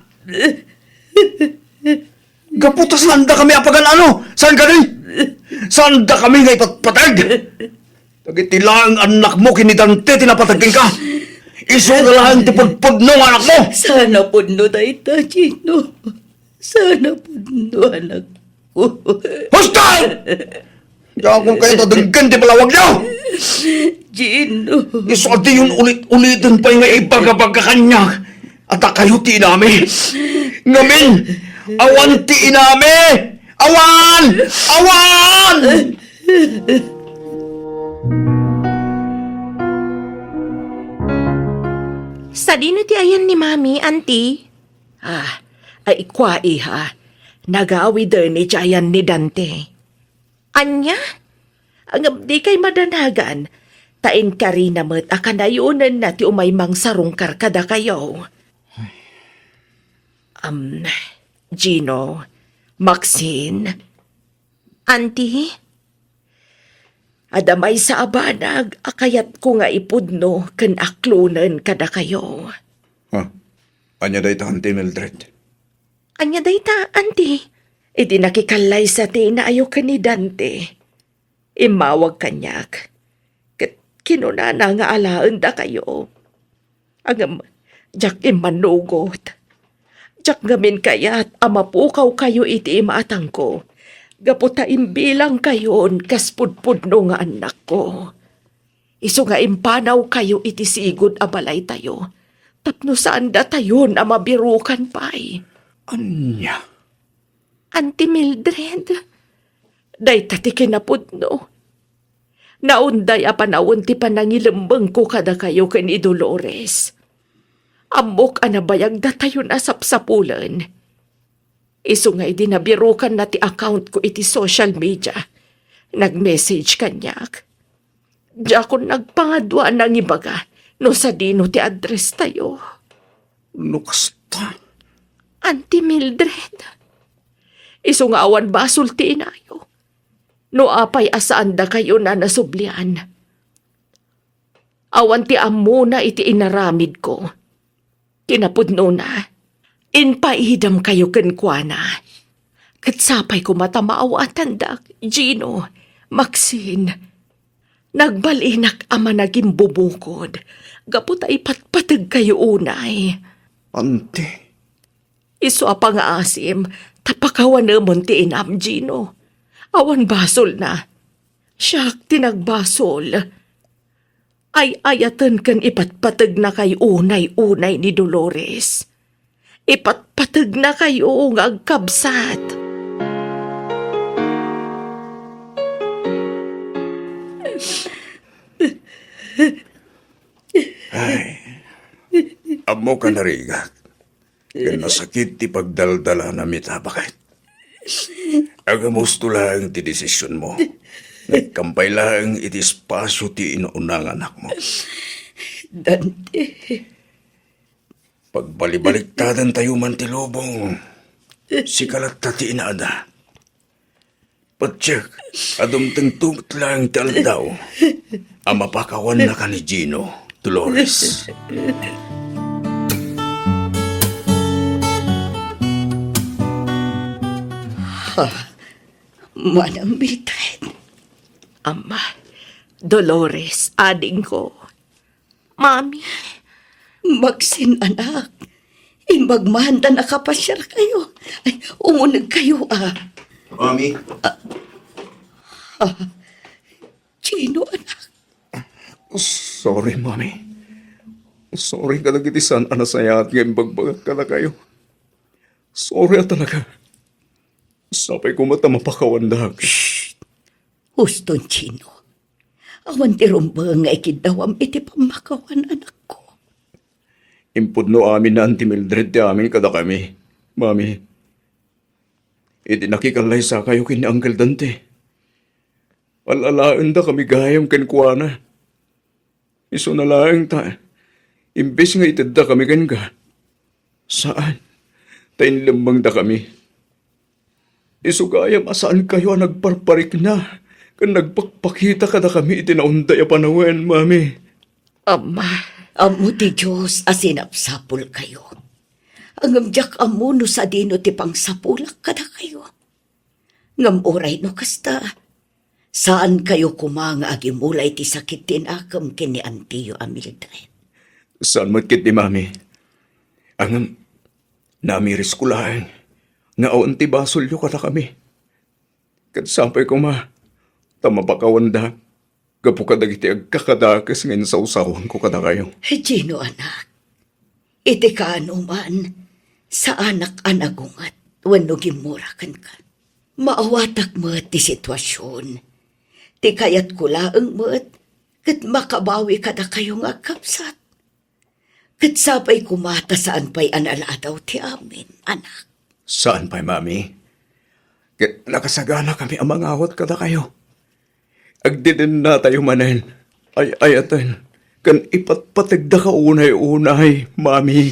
Gaputa saan da kami apagan ano? Saan ka rin? Saan da kami nga ipatpatag? Tagitilang anak mo kinidante tinapatagin ka. Iso na lang tipudpud no anak mo. Sana puno na ita, Gino. Sana puno anak ko. Hustal! Diyan kung kayo tadaggan di palawag niyo. Gino. Iso di yun ulit-ulitin pa yung ibagabag ka kanya. At kayo ti inami. Ngamin, awan ti inami! Awan! Awan! Sa dino ti ayan ni Mami, Auntie? Ay kwa iha. Nagawi din ni Jayan ni Dante. Anya? Ang di kay madanagan, tain ka rin namat akanayunan na ti umay mang sarungkar kada kayo. Gino, Maxine, Auntie? adamay sa abanag, akayat ko nga ipudno ken aklunan kada kayo. Ha? Anya day ta, Auntie Mildred. Anya day ta, Auntie? Idi nakikalay sa tinaayo ka ni Dante. Imawag kanyak. Kat kinunana nga alaan da kayo. Agam, jak imanugot. Jak ngamin kayat amapukaw kayo iti imaatang ko. Gaputa imbilang kayon kaspudpudno nga anak ko. Isu nga impanaw kayo iti sigod abalay tayo. Tapno saan da tayo na mabirukan pa'y. Anya? Auntie Mildred? Day tati kinapudno. Naunday apanawon ti panangilembeng ko kada kayo ken ni Dolores. Amok anabayag da tayo na sapsapulan. Isu nga idinabirukan na ti account ko iti social media. Nag-message kanyak. Diya ko nagpangadwa ng ibaga no sa dino ti address tayo. Lukasta. Auntie Mildred? Isu nga awan basol ti inayo. No apay asaan da kayo na nasublian. Awan ti amo na iti inaramid ko. Kinapudno na. Inpaidam kayo kenkwana. Katsapay ko matamaawan dak, Gino, Maxine. Nagbalinak ama naging bubukod. Gapot ay patpatag kayo unay. Auntie. Isu apa nga asim, tapakawan namon ti inam, Gino. Awan basol na. Siyak tinagbasol. Ay ayatan kan ipatpatag na kay unay-unay ni Dolores. Ipatpatag na kayo nga agkabsat. Amo ka narigat. Kan nasakit ti pagdaldala na mitabakit. Agamusto lang ti desisyon mo. Nagkampay lang iti espasyo ti inuunang anak mo. Dante, Pagbalibaliktadan tayo man ti lubong, sikalat ta ti inaada. Patsyak, adumteng tumot lang ti aldaw, ang mapakawan na ka ni Gino, Dolores. Manang Mildred. Ama, Dolores, ading ko. Mami? Maxine, anak. Imbagmahanda na kapasyar kayo. Ay, umunag kayo, Mami, Gino, anak. sorry, Mami. Sorry ka nagitisan, anasaya at ngayon bagbagat ka na kayo. Sorry talaga. Sapay ko mata mapakawandag. Huston, Gino. Awan ti rumba nga ikidawam iti pamakawan, anak ko. Impudno amin na Auntie Mildred ti amin kada kami. Mami, iti nakikalay sa kayo kin Uncle Dante. Alalaan da kami gayam ken kuana. Iso na laeng ta. Imbes nga itid da kami ken ka. Saan? Tain lambang da kami. Iso gayam asaan kayo ang nagparparik na. Kan nagpakpakita kada kami iti naunday a panawen, Mami. Ama, Amo ti Diyos asinapsapul kayo. Ang amdyak amo no sa dino ti pangsapulak kada kayo. Ngam oray no kasta. Saan kayo kumanga agimulay ti sakit tinakam kini Antiyo Mildred? Saan matkit ni Mami? Ang namiris ko lang. Nga awan ti basol yo kata kami. Kat sampay ko ma. Tamapakawanda. Gapu kadag iti agkakadakas ngayon sa usawan ko kada kayo. Gino, anak. Iti kaano man, sa anak anagungat, wano gimurakan ka. Maawatak mo ti sitwasyon. Ti kayat kulaang mo kat makabawi ka na kayong agkapsat. Kat sabay kumata saan pa'y analadaw ti amin, anak. Saan pa'y, Mami? Kat nakasagana kami ang mangawat kada kayo. Agdinin na tayo manen. Ay ayatan. Kan ipatpatagda ka unay-unay, mami.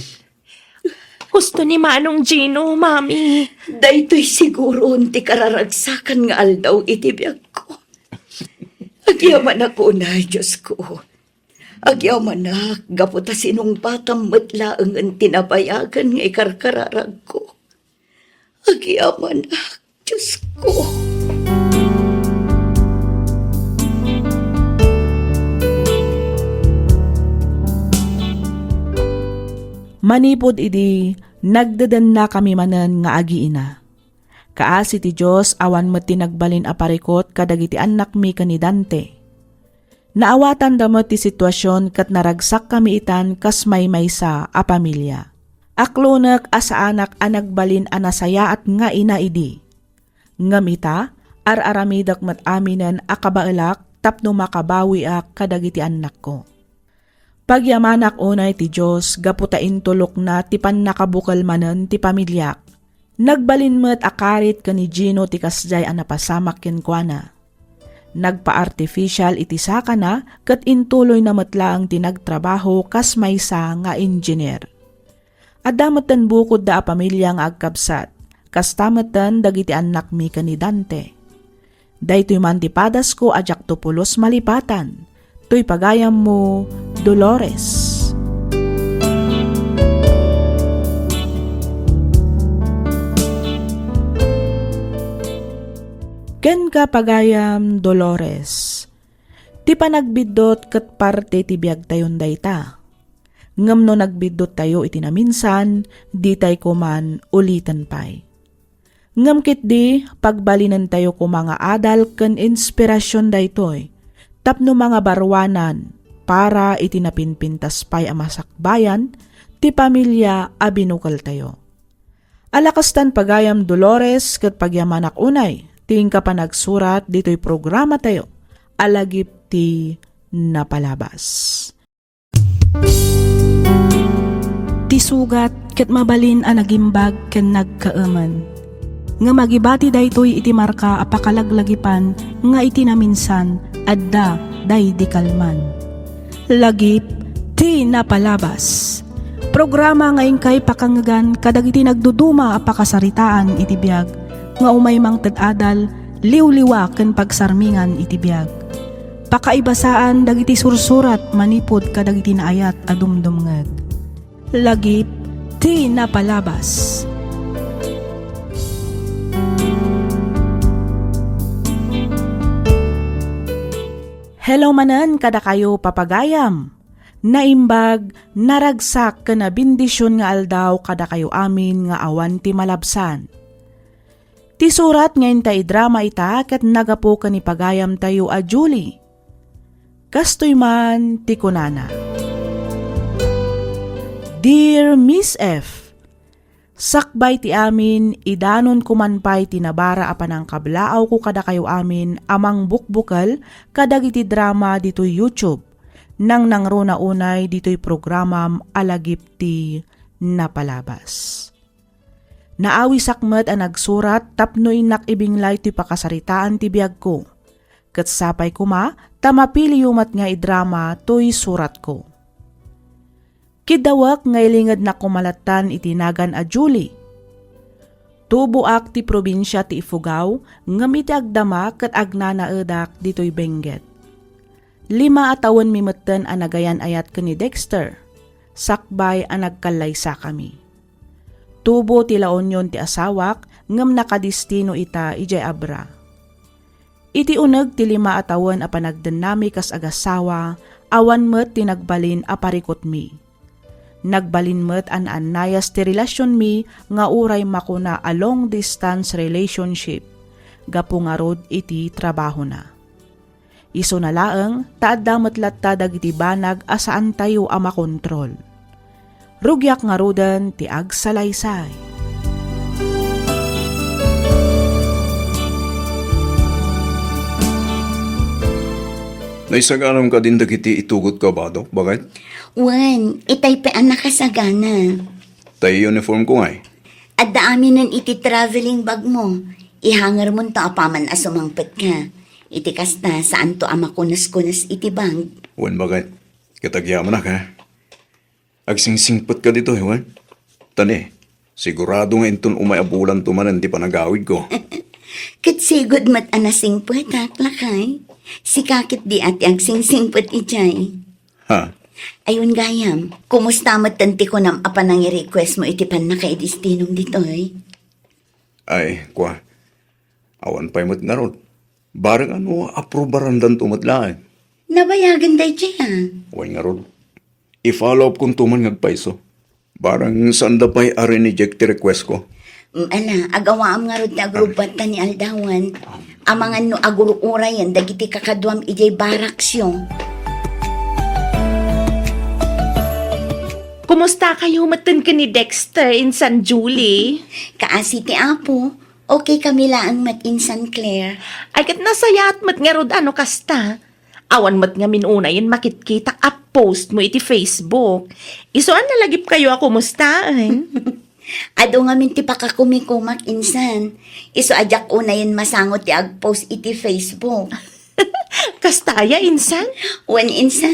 Gusto ni Manong Gino, Mami. Daytoy siguro unti kararagsakan nga aldaw itibiyag ko. Agyaman ako na, Diyos ko. Agyaman na, gaputa sinong batang matlaang ang tinabayagan nga ikarkararag ko. Agyaman na, Diyos ko. Manipod idi, nagdadan na kami manen nga agiina. Kaasi ti Diyos awan met tinagbalin aparikot kadagiti anak mi kanidante. Naawatan damot ti sitwasyon kat naragsak kami itan kas maysa a pamilya. Aklonek asa anak anagbalin anasaya at nga ina idi. Ngamita, araramidak met aminen akabaelak tapno makabawi ak kadagiti anak ko. Pagyamanak unay ti Diyos, gaputain tulok na ti nakabukal manen ti pamilyak. Nagbalin met akarit ka ni Gino ti kasjay anapasamak kenkwana. Nagpa-artificial iti saka na, kat intuloy na matlaang tinagtrabaho kas maysa nga engineer. Adamatan bukod da a pamilya nga agkabsat, kas tamatan dagiti anak mi kanidante. Daytoy man ti padas ko ajak tupulos malipatan, to'y pagayam mo, Dolores. Ken ka pagayam, Dolores. Ti panagbidot kat parte ti biag tayon dayta. Ngam no nagbidot tayo iti naminsan, di tay kuman ulitan pay. Ngam kit di, pagbalinan tayo ko mga adal ken inspirasyon daytoy, tapno mga barwanan, para itinapinpintas pay amasakbayan, ti pamilya abinukal tayo. Alakastan pagayam Dolores ket pagyamanak unay, ting ka pa nagsurat dito'y programa tayo, alagip ti napalabas. Ti sugat ket mabalin a nagimbag ken nagkaaman. Nga magibati daytoy iti marka apakalaglagipan nga iti naminsan adda day di kalman. Lagip ti napalabas. Programa nga ingkay pakangagan kadagiti nagduduma a pakasaritaan iti biag nga umay mang tad-adal liw-liwa ken pagsarmingan iti biag. Pakaibasaan dagiti sursurat manipod kadagiti naayat a dumdumngeg. Lagip ti napalabas. Hello manan kada kayo papagayam. Naimbag, naragsak ka na bindisyon nga aldaw kada kayo amin nga awan ti malabsan. Ti surat ngayon ta idrama ita kat nagapo ka ni pagayam tayo a Julie. Kastoy man ti kunana. Dear Miss F, sakbay ti amin, idanon kumanpay tinabara apan ang kablaaw ko kada kayo amin amang bukbukal kadagiti drama dito'y YouTube. Nang nangruna unay dito'y programam alagip ti napalabas. Naawi sakmet ang nagsurat tapno inak ibinglay ti pakasaritaan ti biag ko. Kat sapay kuma, tamapili yumat nga idrama to'y surat ko. Kidawak ngaylingad na kumalatan itinagan a Julie. Tubuak ti probinsya ti Ifugao, ngamiti agdama kat agnanaedak dito'y Benguet. 5 atawan mimutten a nagayan ayat ka ni Dexter. Sakbay a nagkalaysa kami. Tubo ti laonyon ti asawak, ngam nakadistino ita ijay abra. Iti uneg ti 5 atawan a panagdenami kas agasawa, awan met ti nagbalin a parikot mi. Nagbalin met an anayas ti relasyon mi nga uray makuna a long distance relationship. Gapu nga rod iti trabaho na. Iso na laeng, taaddamat latta dagiti banag asaan tayo a makontrol. Rugyak nga rodan ti agsalaysay. Naisaganam ka din dagiti itugot ka ba, Dok? Bakit? Wan, itay pa ang nakasagana. Tayo uniform ko nga eh. At daamin iti traveling bag mo. Ihangar mo ta apaman asumangpet ka. Iti kasta saan to ama kunas-kunas iti bang. Wan bakit? Katagyaman na ka. Agsingsingpot ka dito, Wan. Tani, sigurado nga inton umayabulan tumanan di panagawid ko. Katsigod mat anasingpot lakay. Si kakit di ati agsingsingpot ijay. Ha? Ayun gayam, kumusta mat tanti ko nam apa nang i-request mo iti pan na kay destinong ditoy? Ay, kwa. Awan pa'y mat nga ron. Barang ano, aprobaran dan tumatlaan. Nabayagan day siya. Wan nga ron. I-follow up kung tuman ngagpaiso. Barang saan da pa'y a-reject ti request ko. Ala, agawaam nga ron ti agrubat ta ni Aldawan. Amangan no agurura yan, dagiti kakadwam ijay baraksyo. Kumusta kayo matan ka ni Dexter in San Julie? Kaasi ti Apo, okay kami laang matinsan Claire. Ay kat nasayat mat nga rod ano kasta. Awan mat nga minuna yun makitkita up post mo iti Facebook. Isuan nalagip kayo ako mustaan. Ado nga minti pa kakumikumak insan. Iso ajak una yan masangot ti agpost iti Facebook. Kastaya insan? Wan insan.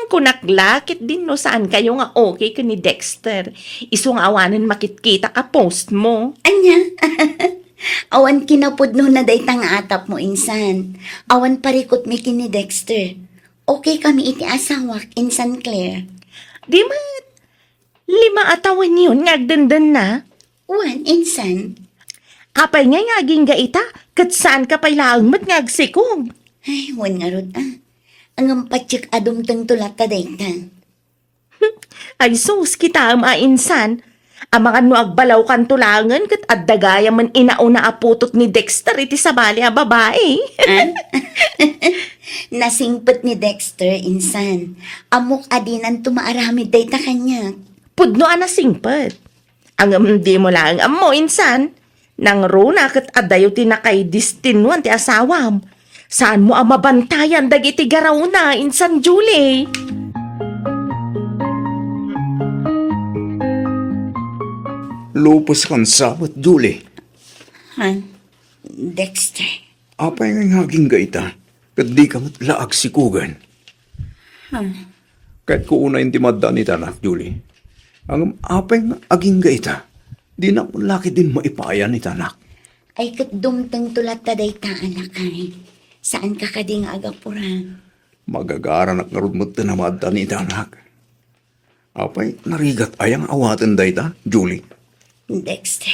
Kunaklakit din no saan kayo nga okay ka ni Dexter. Iso nga awanan makitkita ka post mo. Anya? Awan kinapod no na day tang atap mo insan. Awan parikot mi kini Dexter. Okay kami iti asawak insan Claire. Di mat, 5 atawan yun ngagdandan na. Wan insan. Apay nga ngaging gaita, kat saan ka pa'y laang mat ngagsikog. Ay, wan nga rod Ang ampatsik adum tang tulat ta day ta. Ay sus, kita ang mainsan. Amangan mo agbalaw kan tulangan kat addagaya man inauna aputot ni Dexter iti sabali a babae. Nasingpot ni Dexter insan. Amok adinan tumaaramid day ta kanya. Pudno ana singpet. Ang di mo lang amo insan. Nang runa kat adayo tinakay distinuan ti asawam. Saan mo ang mabantayan dagiti garaw na insan Julie? Lupos kan sabot, Julie. Dexter. Apay nga ngaging gaita. Kat di ka matlaag sikugan. Kahit ko una yung timadda ni tanak, Julie. Ang apay nga aging gaita. Di na mo laki din maipayan ni tanak. Ay kat dumtang tulat ta day ta alakay. Saan ka kading agapuran? Magagaran at narudmot na namadda ni tanak. Apay, narigat ayang awatan dayta, Julie. Dexter.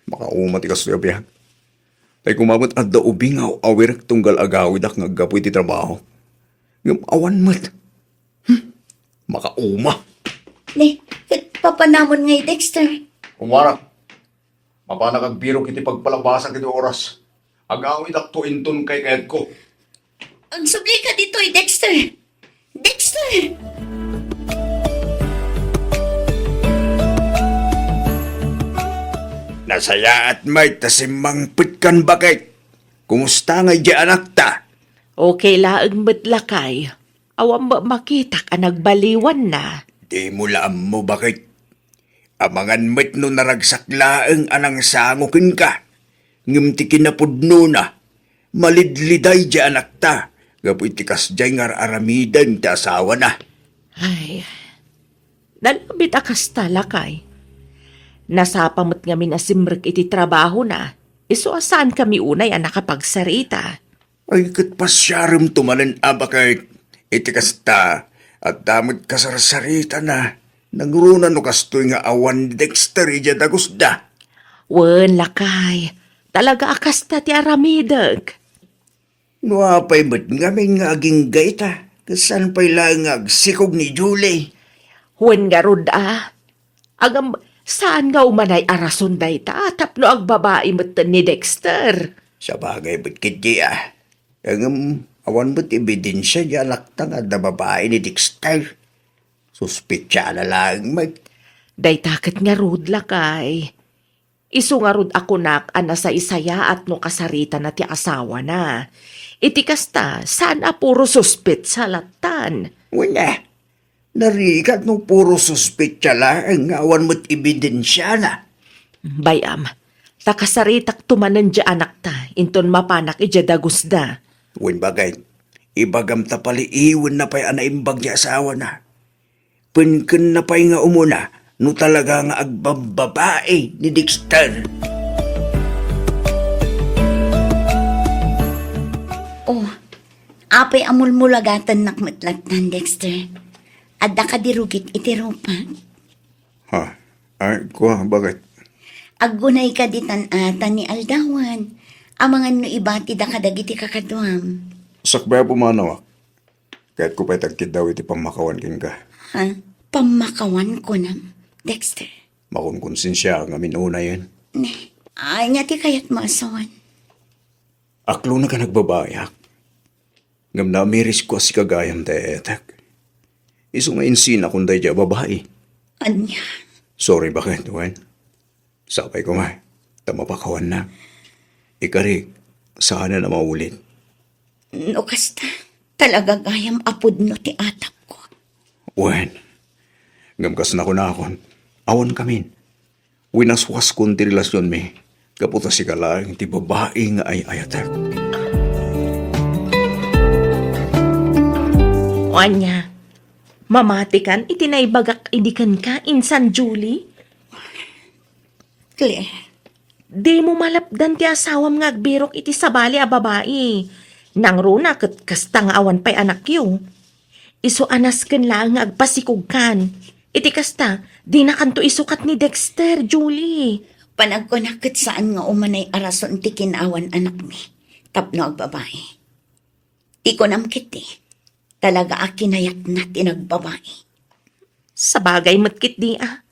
Makaumat ikas to yabihan. Tay kumamot at da ubing awir tunggal agawid ak ngagapoy ti trabaho. Ngam awan mat. Makauma. Ne, kat papanamon ngay Dexter. Umara. Mapana kag biro kiti pagpalabasan kiti oras. Agawid ak to inton kay kayat ko. Ang subli ka dito Dexter. Dexter! Nasaya at may tasimangpit kan bakit. Kumusta nga di anak ta? Okay laang matlakay. Awang ba makita ka nagbaliwan na? Di mo laam mo bakit. Amangan met no naragsak laang anang sangukin ka. Ngumti kinapudno na. Malidliday di anak ta. Gapoy tikas di ngar aramidan ti asawa na. Ay, nalabit akas talakay. Nasapamot nga minasimrek iti trabaho na. Iso asaan kami unay ang nakapagsarita. Ay kat pasyarim tumalan abakit. Iti kasta at damot kasarsarita na. Nangrunan no kastoy nga awan ni Dexter ija dagusda. Wen lakay, talaga akas ta ti aramidag. No apay ba't nga may nga aging gaita? Kasan pa'y lang agsikog ni Julie? Wen nga rod Agam, saan nga umanay arason day ta? Tapno ag babae mo ni Dexter. Sa bagay ba't kiti Ang awan ba't ebidensya di alakta nga da babae ni Dexter? Suspitsya na lang Day takit nga rod lakay. Isu nga rod ako nak ana sa isaya at no kasarita na ti asawa na. Iti kasta, saan puro suspit sa latan? Wala. Narikat nung puro suspitsya lang ang awan mo't ebidensya na. Bayam, Takasaritak tumanan dya anak ta, inton mapanak ija dagusda. Uwin bagay, ibagam ta pali iwan na pa'y anaimbag niya asawa na. Pinken na pa'y nga umuna, no talaga nga agbababae ni Dexter. Oh, apay amulmulagatan nakmatlatan, Dexter. Adda ka dirugit iti rupa. Ha? Ay, kuha, bakit? Aggunay ka ditan ata ni Aldawan. Amangan no ibati da kadagiti kakadwam. Sakbaya pumanawak. Kahit ko pa'y tagkid daw iti pamakawan king ka. Ha? Pamakawan ko nam, Dexter. Makon konsensya nga minuna yan. Ne, ay nga ti kayat maasawan. Aklo na ka nagbabayak. Ngam na miris ko si kagayam tayo etak. Iso nga insina kung dahi dya babae. Anya, Sorry bakit, Juan? Sapay ko nga, tamapakawan na. Ikari, sana na maulit. no kasta. Talaga gayam apod no ti atak ko. Juan, ngamkas na ko na akon. Awan kamin. Winaswas kong ti relasyon mi. Kaputa si kalang ti babae nga ay ayatak. O anya, mamatikan itinaibagak idikan ka, insan Julie? Claire, Di mo malapdan ti asawam nga agbirok iti sabali a babae. Nang runa ket kasta nga awan pa'y anak yo. Iso anas ken lang nga agpasikog kan. Iti kasta, di na kanto isukat ni Dexter, Julie. panagkunakit saan nga umanay arason ti kinawan anak mi. Tapno ag babae. Ikonam kiti. Talaga akinayat na tinagbabae. Sa bagay matkit di ah.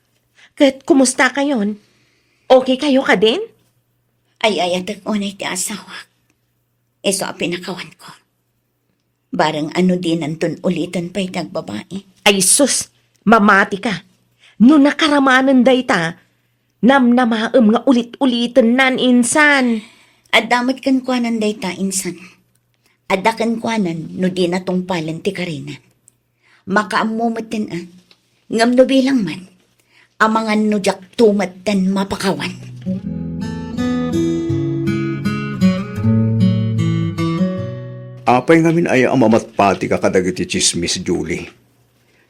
Ket kumusta kayon? Okay kayo ka din? Ay ayatak unay ti asawa. Eso a pinakawan ko. Barang ano din anton ulitan pa'y nagbabae. Ay sus, mamati ka. No nakaramanan day ta, namnamaem nga ulit-ulitan nan insan. At damat kan kwanan day ta insan. Adda kan kwanan no di na tong palan ti karinan. Makaamumutin ngam no bilang man. Amangan no jak tumat dan mapakawan. Apay ngamin ay amamatpati ka kadagiti chismis, Julie.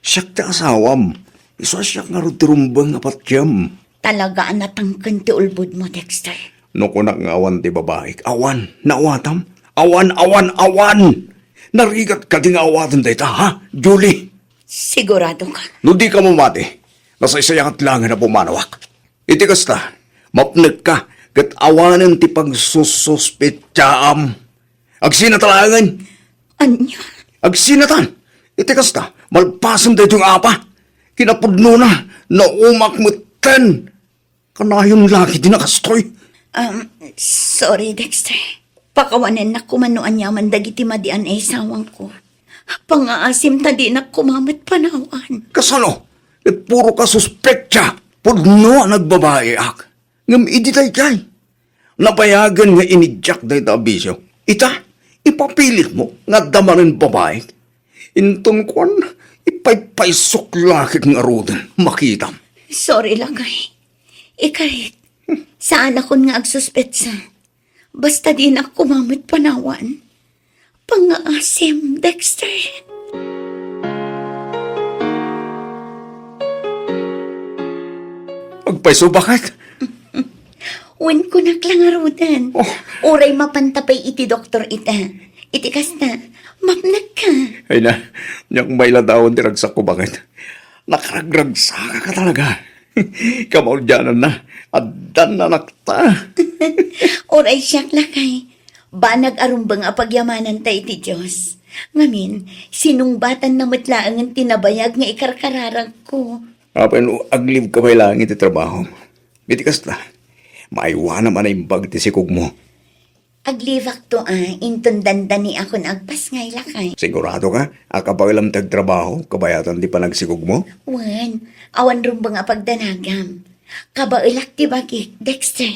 Siyak ti asawam. Iso siyak nga ruturumbang apatyam. Talaga anatangkan ti ulbud mo, Dexter. No kunak nga awan ti babae. Awan, nawatam. Awan, awan, awan! Narigat ka di nga awatan dayta, ha, Julie? Sigurado ka. No di ka mamati, nasa isayangat lang na pumanawak. Iti kasta, mapnag ka, kat awanan ti pagsususpityaam. Agsinatalangan, Anya? agsinatan. Iti kasta, malpasan dito yung apa. Kinapudno na umakmutan. Kanayon laki di nakastoy. Sorry, Dexter. Pakawanan na kumanuan niya man dagiti madian ay sawang ko. Pangaasim ta di na kumamat panawan. Kasano? At puro ka suspektya. Pudno nagbabae ak. Ngam iditay kay. Napayagan nga inidyak dahi ta abisyo. Ita, ipapilit mo nga damarin babae. Inton kwan, ipaypaysok lakit ng arudan. Makitam. Sorry lang ay. Ikarit, saan ako nga agsuspetsa? Basta di na kumamat panawan. Pangaasim, Dexter. Agpayso bakit? Wen ko naklangarudan. Oray mapantapay iti doktor ita. Iti kasta, mapnag ka. Ay na, niyang may ladawon tiragsak ko bakit? Nakaragragsa ka talaga. Kamaudyanan na, adan na nakta. Oray siyak lakay. Banag arumbang apagyamanan tayo ti Diyos. Ngamin, sinungbatan na matlaang ang tinabayag nga ikarkararag ko. Apan, agliv ka may langit iti trabaho. Bitikas na, maiwa naman ay bag ti sikog mo. Aglivak to inton dandani ako na agpas ngay lakay. Sigurado ka, akapagalam tagtrabaho, kabayatan di pa nagsikog mo? Wan, awan rumbang apagdanagam. Kabailak ti bagi, Dexter.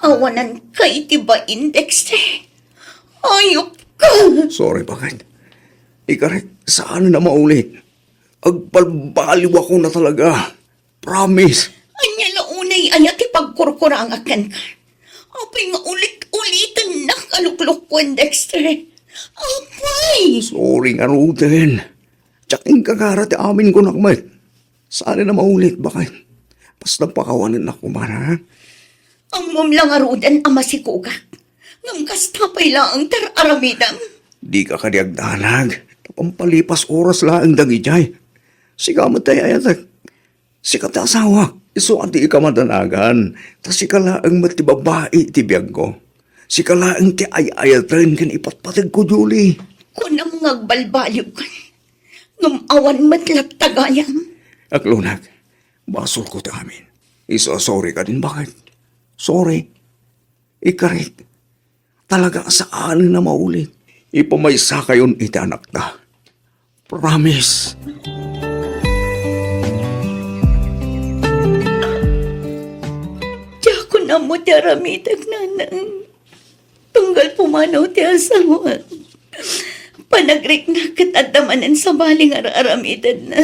Awanan kay ti bain, Dexter. Ayok ka. Sorry, bakit? Ikaret, saan na maulit? Agbalbaliw ako na talaga. Promise. Anya launay ayat ipagkurkura ang akan ka. Apay nga ulit-ulitan na kaluklukwan, Dexter. Apay! Sorry nga, Ruden. Tsaking kagarat amin ko nakmat. Sana na maulit, bakit? Basta pakawanan ako man, ha? Ang mumlang arudan ama si Kugak. Ngam kastapay lang ang tararamidam. Di ka kadiagdanag. Pampalipas oras lang ang dagijay. Sigamat tayo ayatag. Sikat na asawa. Iso ati ka madanagan. Ta sikala ang matibabae ti biyag ko. Sikala ang ti ay-ayatan kan ipatpatag ko, Julie. Kunam ngagbalbaliw ka. Ngam awan matlat tagayang. Aklunag, basol ko ta amin. Iso sorry ka din, bakit? Sorry. Ikarit. Talaga saan na maulit. Ipamaysa kayon iti anak ta. Promise. Diya ko na mo taramitag nanang. Tunggal pumanaw ti asawa. Panagrik na katadamanan sa baling araramidad na.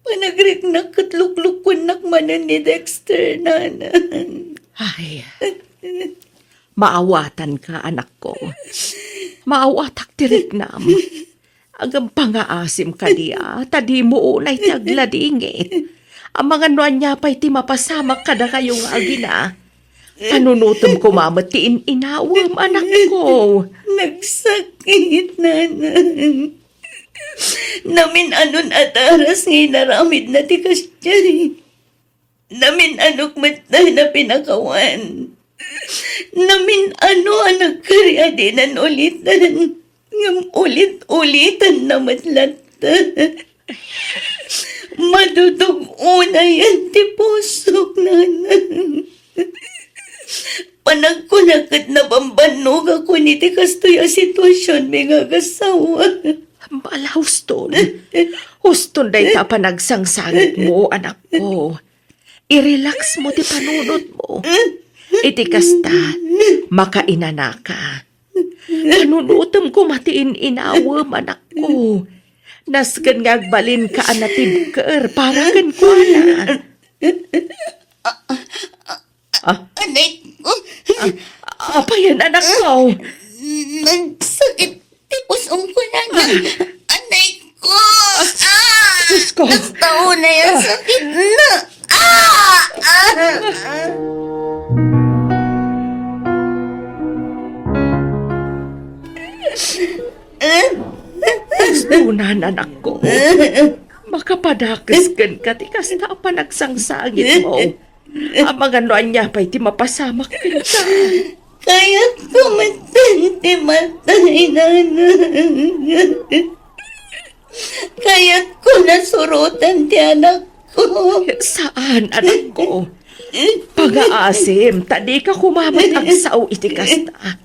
Panagrik na katluklukon nakmanan ni Dexter nanan. Ay, maawatan ka, anak ko. Maawatak tirik nam. Agam pangaasim ka diya, tadi mo unay tagladingit. Ang mga nuan niya pa'y ti mapasamak kada kayong agina. Panunutom ko mamatiin inawam, anak ko. Nagsakit nanan. Namin anon at aras ngay naramid na ti kasyari. Namin anok matay na pinakawan. Namin ano ang nagkariadinan ulitan. Ngam ulit-ulitan na matlata. Madudog-una yan ti pusok nanan. Panagkunakat na bambanog ako ni ti kastoy a sitwasyon may gagasawa. Bala, huston. Huston day ta panagsangsangit mo, anak ko. I-relax mo ti panunod mo. Iti kasta, makainana ka. Panunutom ko matiin inawam, anak ko. Nasgan ngagbalin ka anatib ker, para kan ko na. Anay ko, Apa yan, anak ko? nagsakit ti pusong ko na. Anay ko! Diyos ko. Tao na yung sakit na! Tunan, anak ko. Makapadakas ka ti kasta panagsangságit mo. Ang mga nuan niya pa'y ti mapasamak ka. Kaya't kumatanti matay na. Kaya't ko nasurutan ti anak ko. Saan, anak ko? Pag-aasim, tadi ka kumamat ang sao iti kasta.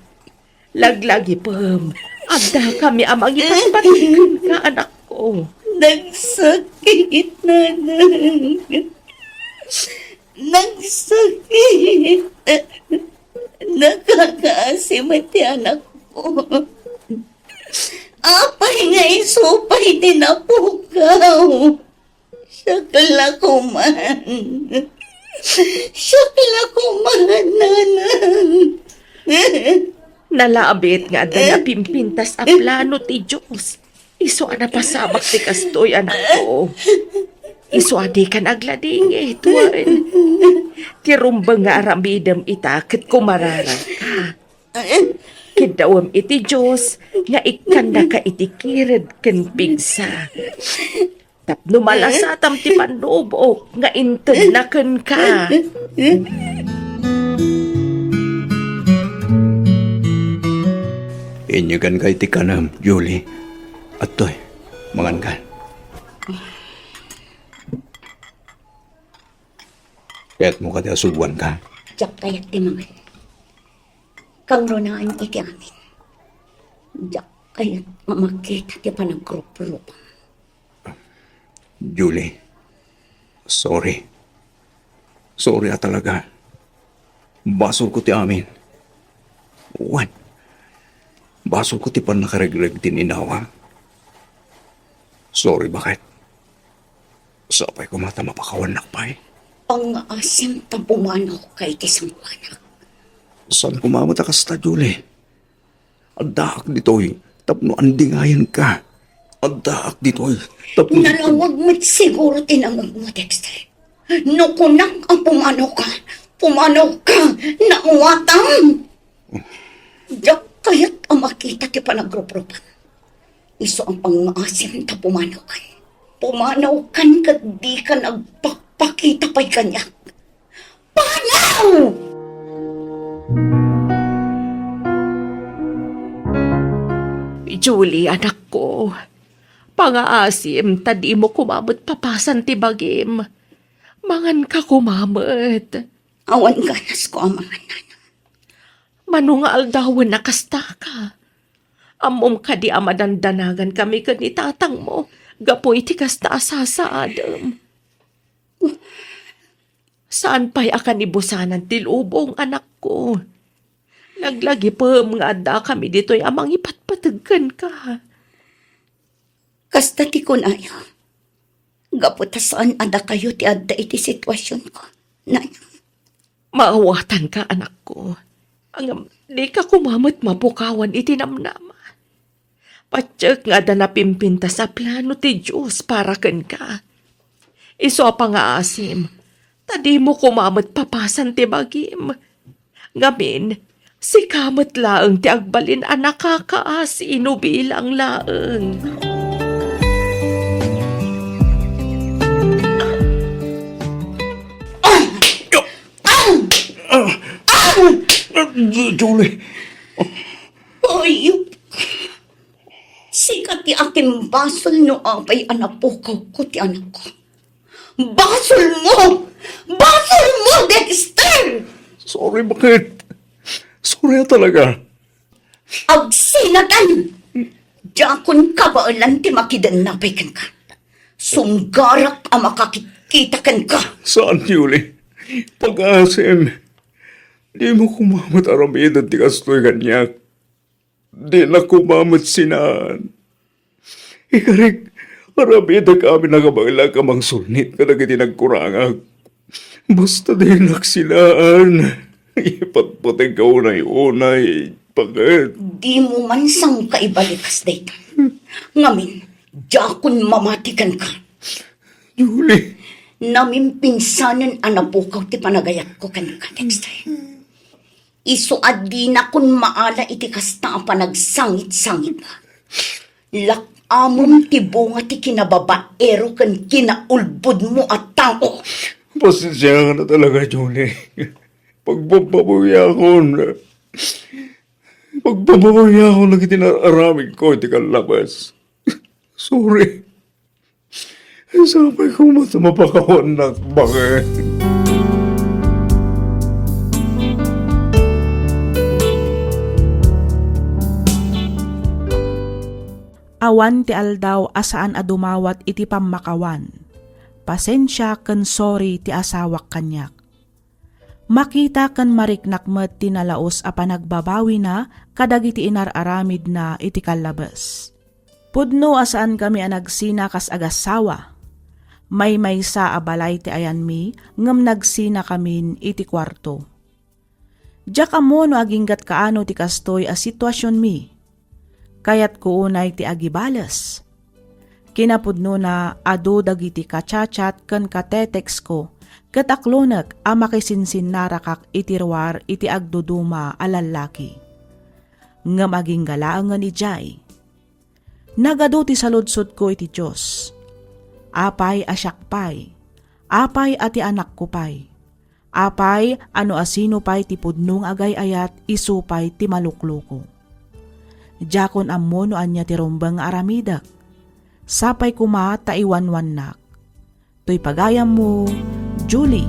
Laglagi pam, agda kami amang ipagpatikan ka, anak ko. Nagsakit na. Nagsakit. Nakakaasim at ti anak ko. Apay nga isupay tinapukaw. Sakala ko man. Sakala ko man, nanan. Nalabit nga da napimpintas a plano ti Diyos. Iso na pasamak ti kastoy, anak ko. Iso adi ka naglading tuwan. Tirumbang nga aramidam itakit kumararang ka. Kidawam iti Diyos, nga ikanda ka iti kirid ken pigsa. Tapno malasatam ti panubok, nga intod na ken ka. Inyo kan kay ti kanam, Julie. At to'y, mangan kan. Kaya't mo ka di asubwan ka. Diyak kayak ti mga. Kang runaan iti amin. Diyak kayak mamakita ti panagrup-rup. Julie, sorry. Sorry talaga. Basol ko ti amin. What? Basol ko ti pan nakaregreg tininawa. Sorry, bakit? Sapay ko mata mapakawan nakpay. Ang asim tabumanaw kay tisangwanak. Saan kumamata ka sa Julie? Addaak ditoy. Tapno andingayan ka. Addaak ditoy. Tapno... Nalawag mo't siguro tinamag mo, Dexter. No kunang ang pumanaw ka, nauwatang. Diyak kaya't ang makita ti panagrupropan. Iso ang pangmaasim ta pumanaw kan. Pumanaw kan kat di ka nagpakita pa'y kanya. Panaw! Julie, anak ko. Pangaasim, tadi mo kumamot papasan ti bagim. Mangan ka kumamot. Awan ganas ko ang mga nana. Manungal dawan nakasta ka. Amom ka di amadandanagan kami ni tatang mo. Gapoy ti kasta asasaadam. Saan pa'y akan ibusanan ti lubong, anak ko? Naglagi pa mga adda kami dito'y amang ipatpatagkan ka. Kasta ti kunayo. Gaputasaan ada kayo ti adda iti sitwasyon ko. Nana. Maawatan ka, anak ko. Ang di ka kumamot mapukawan iti namnama. Patsyag nga da napimpinta sa plano ti Diyos para ken ka. Iso pa nga asim, tadi mo kumamot papasan ti bagim. Ngamin, si kamot laeng ti agbalin anak kakaasino bilang laeng. Julie! Ayup! Sikat ti aking basol no apay anapukaw ko ti anak ko. Basol mo! Basol mo, Dexter! Sorry, bakit? Sorry talaga. Agsinatan! Jakon ka ba alam ti makidan napay kan ka? Sunggarak ang makakikita kan ka. Saan, Julie? Pag-asim. Di mo kumamot aramidan ti kastoy kanyak. Di na kumamot sinaan. Ikarik, aramidan kami nagabailang kamang sulnit kadag iti nagkurangag. Basta di naksinaan. Ipatpatay ka unay-unay. Bakit? Di mo man sang kaibalikas dayta. Ngamin, jakon mamatikan ka. Julie, Namin pinsanan anapukaw ti panagayat ko kan ka, Dexter. Iso adi na kun maala iti kasta ang panagsangit-sangit na. Lakamon ti bunga ti kinababaero kan kinaulbod mo at tao. pasensya ka na talaga, Julie. Pagpapabuya ako lang itinaramig ko, iti kalabas. Sorry. Sabay ko matamapakawan na bakit. Awan ti aldaw asaan adumawat iti pamakawan. Pasensya ken sorry ti asawak kanyak. Makita ken mariknak met tinalaos a panagbabawi na kadagiti inararamid na iti kalabas. Pudno asaan kami anagsina kas agasawa. May sa abalay ti ayan mi ngem nagsina kamin iti kwarto. Diyak amo no aginggat kaano ti kastoy a sitwasyon mi. Kayat ko unay ti agibalas. Kinapudno na ado dagiti kachat ken katetex ko ket akloneg a makisinsin narakak iti ruwar iti agduduma a lalaki. Ngem aging galaangan ijay. Nagado ti saludsod ko iti Diyos. Apay asyakpay. Apay ati anak ko pay. Apay ano asino pay ti pudnong agay-ayat isupay ti malukluko. Jakon ammo no anya ti rombang aramidak. Sapay kuma taiwanwannak. To'y pagayam mo, Julie.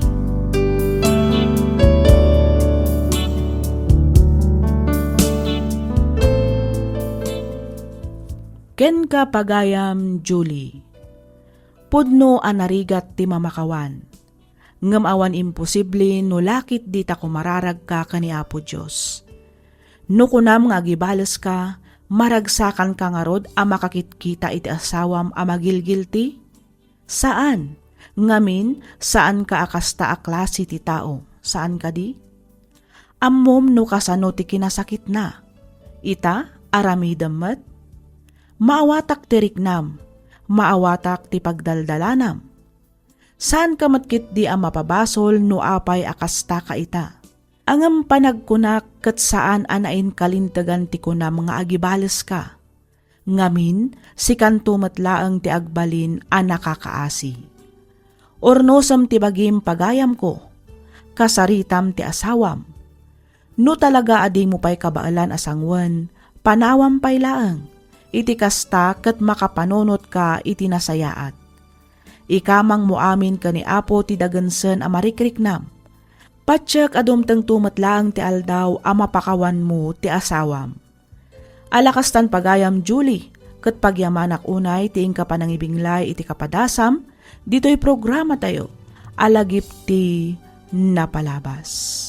Ken ka pagayam, Julie. Pudno anarigat ti mamakawan. Ngem awan imposible no lakit di ta kumararag ka kani Apo Diyos. No kunam nga agibales ka, maragsakan ka nga rod a makakitkita iti asawam a magilgilti? Saan? Ngamin, saan ka akasta a klase ti tao? Saan ka di? Ammom no kasano ti kinasakit na. Ita, aramidam met? Maawatak ti riknam, maawatak ti pagdaldalanam. Saan ka matkit di ang mapabasol no apay akasta ka ita? Angam panagkunak kat saan anain kalintagan ti kuna mga agibales ka. Ngamin, si kanto matlaang ti agbalin a nakakaasi. Ornosam ti bagim pagayam ko, kasaritam ti asawam. No talaga adi mo pa'y kabaalan asangwan, panawam pa'y laang, iti kasta kat makapanonot ka iti nasayaat. Ikamang muamin ka ni Apo ti dagansen a marikriknam. Patsyak adumtang tumatlaang ti aldaw a mapakawan mo ti asawam. Alakastan pagayam Julie, kat pagyamanak unay ti ingka panangibinglay iti kapadasam, dito'y programa tayo, alagip ti napalabas.